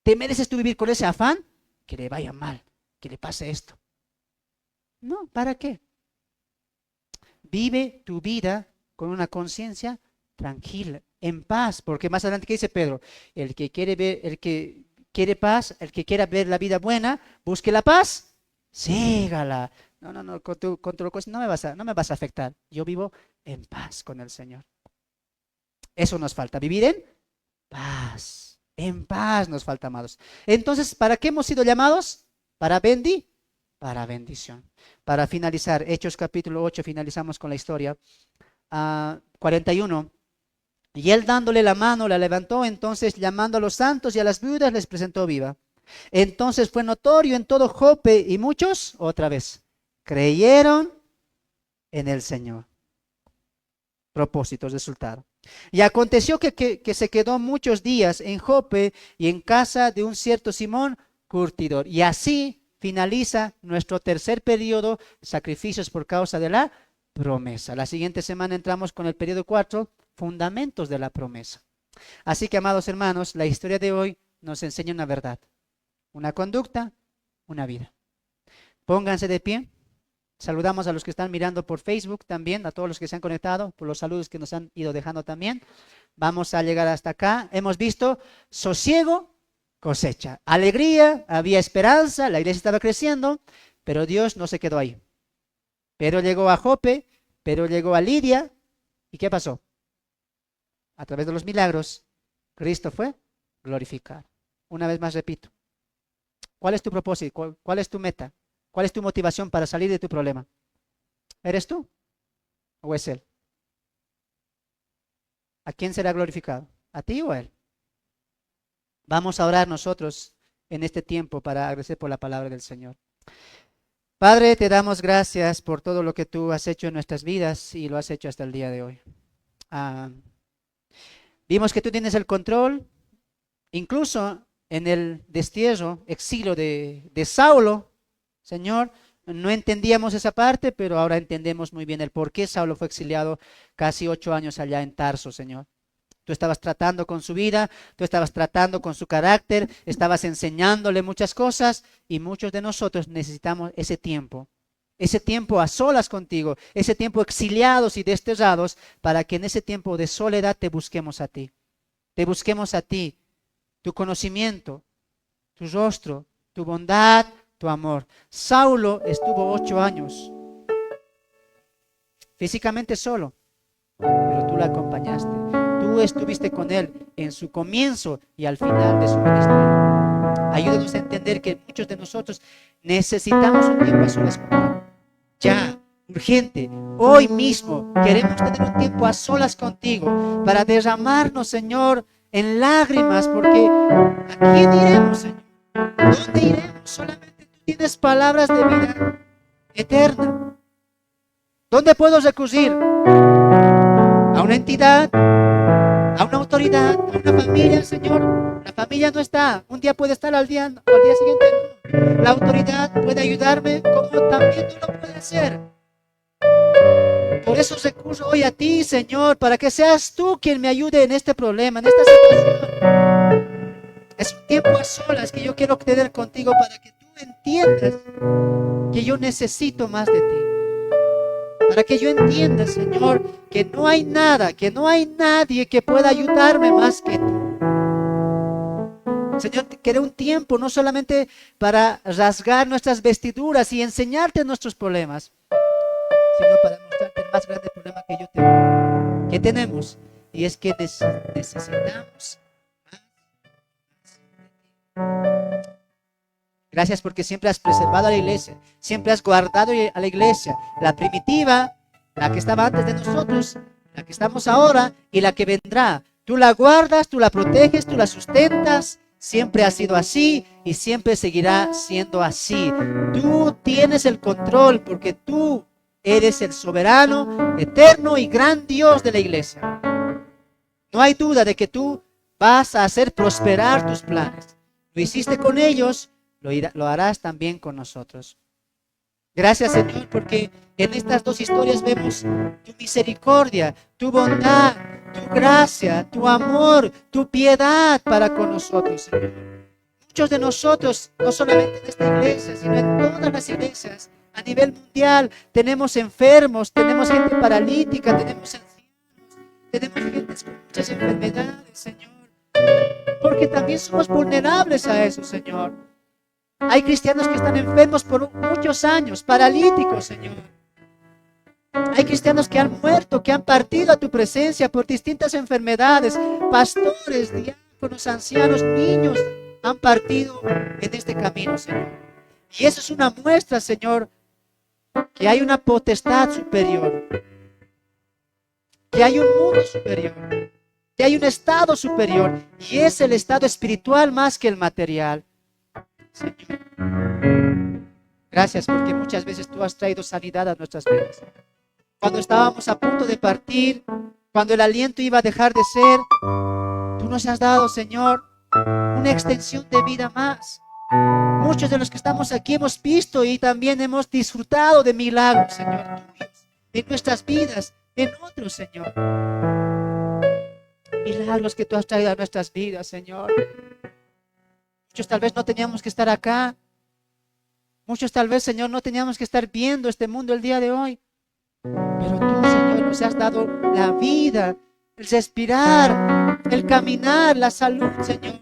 ¿Te mereces tú vivir con ese afán? Que le vaya mal, que le pase esto. No, ¿para qué? Vive tu vida con una conciencia tranquila, en paz, porque más adelante, ¿qué dice Pedro? El que quiere ver, el que quiere paz, el que quiera ver la vida buena, busque la paz, sígala. No, no, no, con tu locura no me vas a afectar. Yo vivo en paz con el Señor. Eso nos falta, vivir en paz. En paz nos falta, amados. Entonces, ¿para qué hemos sido llamados? Para bendición. Para finalizar, Hechos capítulo 8, finalizamos con la historia. 41. Y él dándole la mano, la levantó, entonces llamando a los santos y a las viudas les presentó viva. Entonces fue notorio en todo Jope y muchos, otra vez, creyeron en el Señor. Propósitos, resultado. Y aconteció que se quedó muchos días en Jope y en casa de un cierto Simón curtidor. Y así finaliza nuestro tercer periodo, sacrificios por causa de la promesa. La siguiente semana entramos con el periodo 4, fundamentos de la promesa. Así que, amados hermanos, la historia de hoy nos enseña una verdad, una conducta, una vida. Pónganse de pie. Saludamos a los que están mirando por Facebook también, a todos los que se han conectado, por los saludos que nos han ido dejando también. Vamos a llegar hasta acá. Hemos visto sosiego, cosecha, alegría, había esperanza, la iglesia estaba creciendo, pero Dios no se quedó ahí. Pero llegó a Jope, pero llegó a Lidia, ¿y qué pasó? A través de los milagros, Cristo fue glorificado. Una vez más repito, ¿cuál es tu propósito? ¿Cuál es tu meta? ¿Cuál es tu motivación para salir de tu problema? ¿Eres tú o es Él? ¿A quién será glorificado? ¿A ti o a Él? Vamos a orar nosotros en este tiempo para agradecer por la palabra del Señor. Padre, te damos gracias por todo lo que tú has hecho en nuestras vidas y lo has hecho hasta el día de hoy. Vimos que tú tienes el control, incluso en el destierro, exilio de Saulo. Señor, no entendíamos esa parte, pero ahora entendemos muy bien el por qué Saulo fue exiliado casi 8 años allá en Tarso, Señor. Tú estabas tratando con su vida, tú estabas tratando con su carácter, estabas enseñándole muchas cosas y muchos de nosotros necesitamos ese tiempo ese tiempo a solas contigo, ese tiempo exiliados y desterrados, para que en ese tiempo de soledad te busquemos a ti. Te busquemos a ti, tu conocimiento, tu rostro, tu bondad, tu amor. Saulo estuvo 8 años físicamente solo, pero tú lo acompañaste. Tú estuviste con él en su comienzo y al final de su ministerio. Ayúdanos a entender que muchos de nosotros necesitamos un tiempo a solas contigo. Ya, urgente, hoy mismo queremos tener un tiempo a solas contigo para derramarnos, Señor, en lágrimas, porque ¿a quién iremos, Señor? ¿Dónde iremos? Solamente tú tienes palabras de vida eterna. ¿Dónde puedo recurrir? ¿A una entidad? ¿A una autoridad? ¿A una familia, Señor? La familia no está. Un día puede estar al día siguiente no. La autoridad puede ayudarme como también tú lo puedes hacer. Por eso recurro hoy a ti, Señor, para que seas tú quien me ayude en este problema, en esta situación. Es un tiempo a solas que yo quiero tener contigo para que tú entiendas que yo necesito más de ti. Para que yo entienda, Señor, que no hay nada, que no hay nadie que pueda ayudarme más que tú. Señor, te quiero un tiempo no solamente para rasgar nuestras vestiduras y enseñarte nuestros problemas, sino para mostrarte el más grande problema que yo tengo, que tenemos, y es que necesitamos más de ti. Gracias porque siempre has preservado a la iglesia, siempre has guardado a la iglesia, la primitiva, la que estaba antes de nosotros, la que estamos ahora y la que vendrá. Tú la guardas, tú la proteges, tú la sustentas. Siempre ha sido así y siempre seguirá siendo así. Tú tienes el control porque tú eres el soberano, eterno y gran Dios de la iglesia. No hay duda de que tú vas a hacer prosperar tus planes. Lo hiciste con ellos, lo harás también con nosotros. Gracias, Señor, porque en estas dos historias vemos tu misericordia, tu bondad, tu gracia, tu amor, tu piedad para con nosotros, Señor. Muchos de nosotros, no solamente en esta iglesia, sino en todas las iglesias a nivel mundial, tenemos enfermos, tenemos gente paralítica, tenemos ancianos, tenemos gente con muchas enfermedades, Señor. Porque también somos vulnerables a eso, Señor. Hay cristianos que están enfermos por muchos años, paralíticos, Señor. Hay cristianos que han muerto, que han partido a tu presencia por distintas enfermedades. Pastores, diáconos, ancianos, niños han partido en este camino, Señor. Y eso es una muestra, Señor, que hay una potestad superior, que hay un mundo superior, que hay un estado superior, y es el estado espiritual más que el material. Señor, gracias porque muchas veces tú has traído sanidad a nuestras vidas. Cuando estábamos a punto de partir, cuando el aliento iba a dejar de ser, tú nos has dado, Señor, una extensión de vida más. Muchos de los que estamos aquí hemos visto y también hemos disfrutado de milagros, Señor, tuyos, en nuestras vidas, en otros, Señor. Milagros que tú has traído a nuestras vidas, Señor. Muchos tal vez no teníamos que estar acá. Muchos tal vez, Señor, no teníamos que estar viendo este mundo el día de hoy. Pero tú, Señor, nos has dado la vida, el respirar, el caminar, la salud, Señor.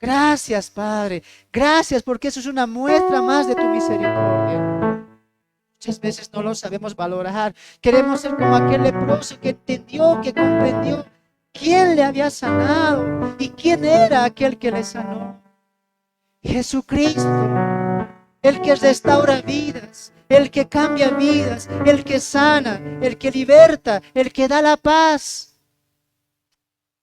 Gracias, Padre. Gracias porque eso es una muestra más de tu misericordia. Muchas veces no lo sabemos valorar. Queremos ser como aquel leproso que entendió, que comprendió quién le había sanado y quién era aquel que le sanó. Jesucristo, el que restaura vidas, el que cambia vidas, el que sana, el que liberta, el que da la paz.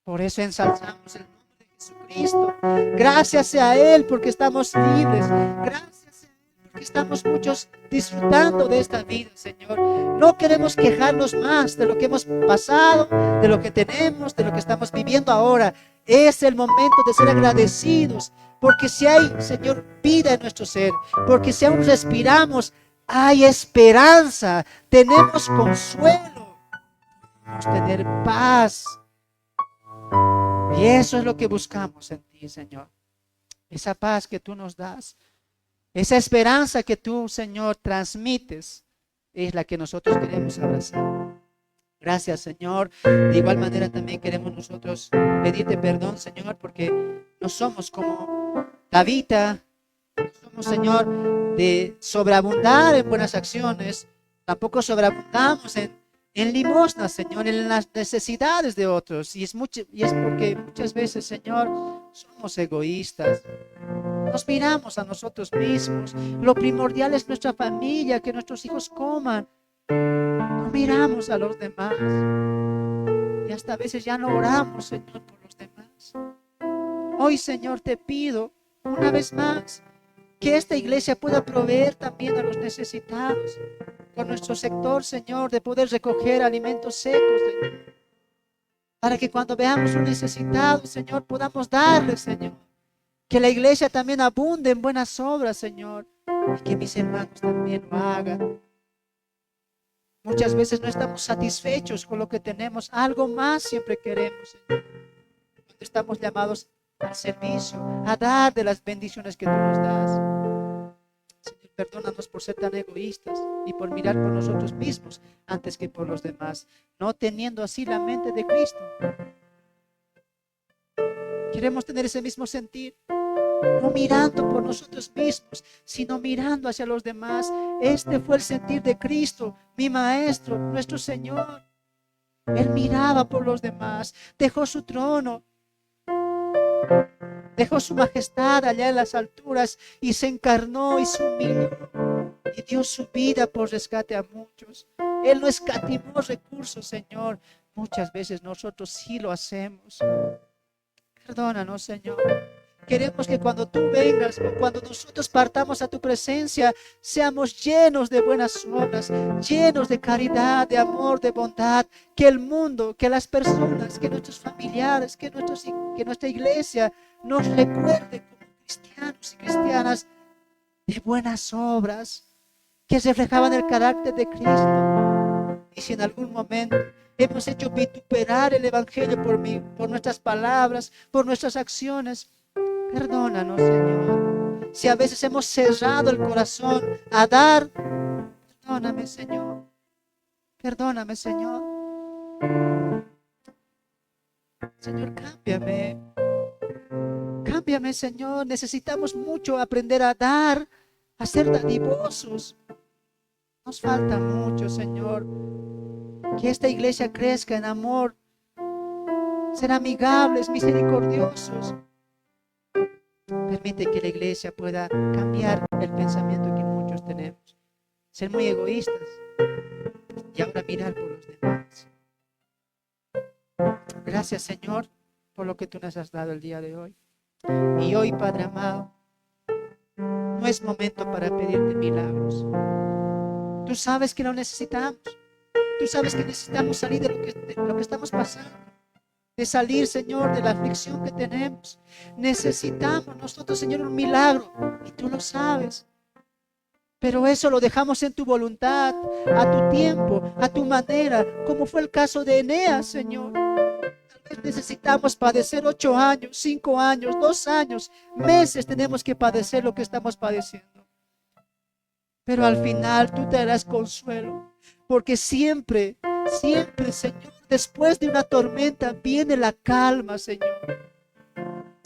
Por eso ensalzamos el nombre de Jesucristo. Gracias sea a Él porque estamos libres. Gracias sea a Él porque estamos muchos disfrutando de esta vida, Señor. No queremos quejarnos más de lo que hemos pasado, de lo que tenemos, de lo que estamos viviendo ahora. Es el momento de ser agradecidos, porque si hay, Señor, vida en nuestro ser, porque si aún respiramos, hay esperanza, tenemos consuelo, podemos tener paz. Y eso es lo que buscamos en ti, Señor. Esa paz que tú nos das. Esa esperanza que tú, Señor, transmites es la que nosotros queremos abrazar. Gracias, Señor. De igual manera también queremos nosotros pedirte perdón, Señor, porque no somos como Tabita, no somos, Señor, de sobreabundar en buenas acciones, tampoco sobreabundamos en limosnas, Señor, en las necesidades de otros. Y es porque muchas veces, Señor, somos egoístas. Nos miramos a nosotros mismos. Lo primordial es nuestra familia, que nuestros hijos coman. No miramos a los demás. Y hasta a veces ya no oramos, Señor, por los demás. Hoy, Señor, te pido una vez más que esta iglesia pueda proveer también a los necesitados. Con nuestro sector, Señor, de poder recoger alimentos secos, Señor. Para que cuando veamos un necesitado, Señor, podamos darle, Señor. Que la iglesia también abunde en buenas obras, Señor. Y que mis hermanos también lo hagan. Muchas veces no estamos satisfechos con lo que tenemos. Algo más siempre queremos, Señor. Cuando estamos llamados al servicio, a dar de las bendiciones que tú nos das. Señor, perdónanos por ser tan egoístas y por mirar por nosotros mismos antes que por los demás, no teniendo así la mente de Cristo. Queremos tener ese mismo sentir, no mirando por nosotros mismos, sino mirando hacia los demás. Este fue el sentir de Cristo, mi Maestro, nuestro Señor. Él miraba por los demás, dejó su trono, dejó su majestad allá en las alturas y se encarnó y se humilló y dio su vida por rescate a muchos. Él no escatimó recursos, Señor. Muchas veces nosotros sí lo hacemos. Perdónanos, Señor. Queremos que cuando tú vengas o cuando nosotros partamos a tu presencia, seamos llenos de buenas obras, llenos de caridad, de amor, de bondad. Que el mundo, que las personas, que nuestros familiares, que nuestra iglesia nos recuerde como cristianos y cristianas de buenas obras que reflejaban el carácter de Cristo. Y si en algún momento hemos hecho vituperar el Evangelio por nuestras palabras, por nuestras acciones, perdónanos, Señor. Si a veces hemos cerrado el corazón a dar, perdóname, Señor. Perdóname, Señor. Señor, cámbiame. Cámbiame, Señor. Necesitamos mucho aprender a dar, a ser dadivosos. Nos falta mucho, Señor. Que esta iglesia crezca en amor, ser amigables, misericordiosos. Permite que la iglesia pueda cambiar el pensamiento que muchos tenemos. Ser muy egoístas y ahora mirar por los demás. Gracias, Señor, por lo que tú nos has dado el día de hoy. Y hoy, Padre amado, no es momento para pedirte milagros. Tú sabes que lo necesitamos. Tú sabes que necesitamos salir de lo que estamos pasando. De salir, Señor, de la aflicción que tenemos. Necesitamos nosotros, Señor, un milagro. Y tú lo sabes. Pero eso lo dejamos en tu voluntad, a tu tiempo, a tu manera, como fue el caso de Eneas, Señor. Tal vez necesitamos padecer 8 años, 5 años, 2 años, meses tenemos que padecer lo que estamos padeciendo. Pero al final tú te darás consuelo, porque siempre, siempre, Señor, después de una tormenta viene la calma, Señor.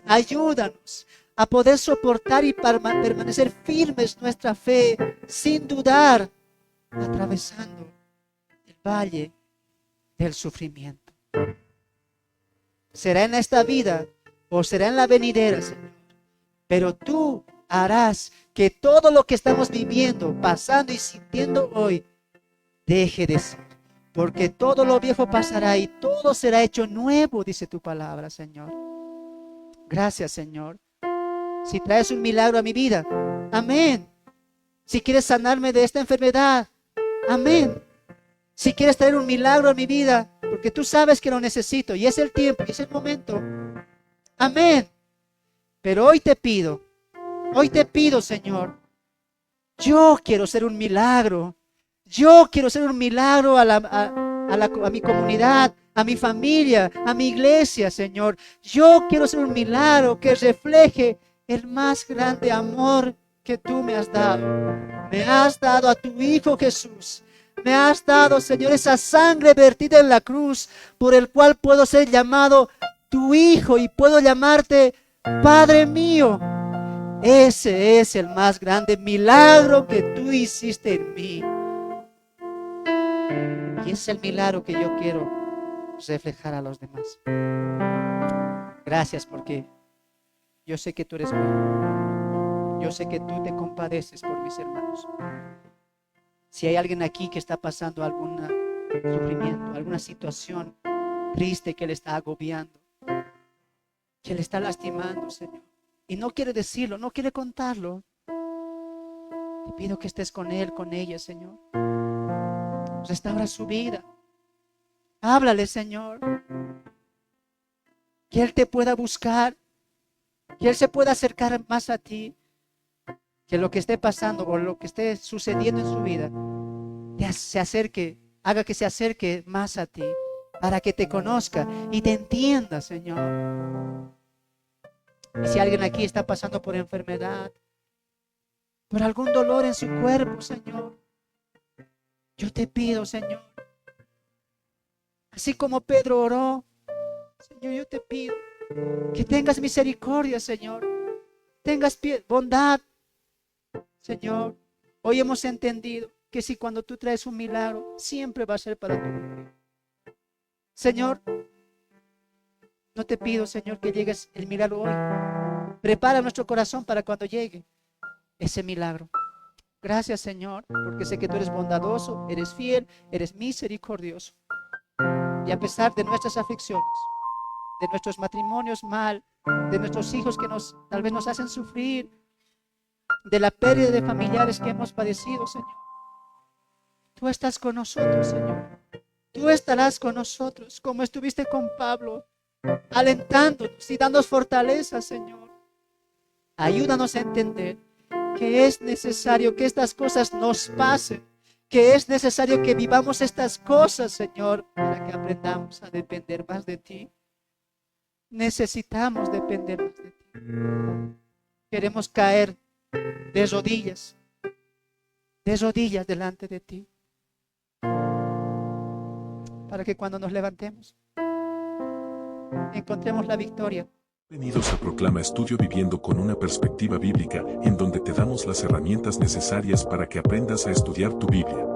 Ayúdanos a poder soportar y permanecer firmes nuestra fe, sin dudar, atravesando el valle del sufrimiento. Será en esta vida o será en la venidera, Señor, pero tú harás que todo lo que estamos viviendo, pasando y sintiendo hoy, deje de ser. Porque todo lo viejo pasará y todo será hecho nuevo, dice tu palabra, Señor. Gracias, Señor. Si traes un milagro a mi vida, amén. Si quieres sanarme de esta enfermedad, amén. Si quieres traer un milagro a mi vida, porque tú sabes que lo necesito y es el tiempo y es el momento, amén. Pero hoy te pido, Señor, yo quiero ser un milagro. Yo quiero ser un milagro a mi comunidad, a mi familia, a mi iglesia, Señor. Yo quiero ser un milagro que refleje el más grande amor que tú me has dado. Me has dado a tu Hijo Jesús. Me has dado, Señor, esa sangre vertida en la cruz, por el cual puedo ser llamado tu Hijo y puedo llamarte Padre mío. Ese es el más grande milagro que tú hiciste en mí. Y es el milagro que yo quiero reflejar a los demás. Gracias, porque yo sé que tú eres bueno. Yo sé que tú te compadeces por mis hermanos. Si hay alguien aquí que está pasando algún sufrimiento, alguna situación triste que le está agobiando, que le está lastimando, Señor, y no quiere decirlo, no quiere contarlo, te pido que estés con él, con ella, Señor. Restaura su vida. Háblale, Señor. Que él te pueda buscar, que él se pueda acercar más a ti, que lo que esté pasando o lo que esté sucediendo en su vida se acerque, haga que se acerque más a ti, para que te conozca y te entienda, Señor. Y si alguien aquí está pasando por enfermedad, por algún dolor en su cuerpo, Señor, yo te pido, Señor, así como Pedro oró, Señor, yo te pido que tengas misericordia, Señor, tengas bondad, Señor. Hoy hemos entendido que si cuando tú traes un milagro, siempre va a ser para tu gloria. Señor, no te pido, Señor, que llegues el milagro hoy. Prepara nuestro corazón para cuando llegue ese milagro. Gracias, Señor, porque sé que tú eres bondadoso, eres fiel, eres misericordioso. Y a pesar de nuestras aflicciones, de nuestros matrimonios mal, de nuestros hijos que tal vez nos hacen sufrir, de la pérdida de familiares que hemos padecido, Señor, tú estás con nosotros, Señor. Tú estarás con nosotros, como estuviste con Pablo, alentándonos y dándonos fortaleza, Señor. Ayúdanos a entender que es necesario que estas cosas nos pasen, que es necesario que vivamos estas cosas, Señor, para que aprendamos a depender más de ti. Necesitamos depender más de ti. Queremos caer de rodillas delante de ti, para que cuando nos levantemos encontremos la victoria. Bienvenidos a Proclama Estudio Viviendo con una perspectiva bíblica, en donde te damos las herramientas necesarias para que aprendas a estudiar tu Biblia.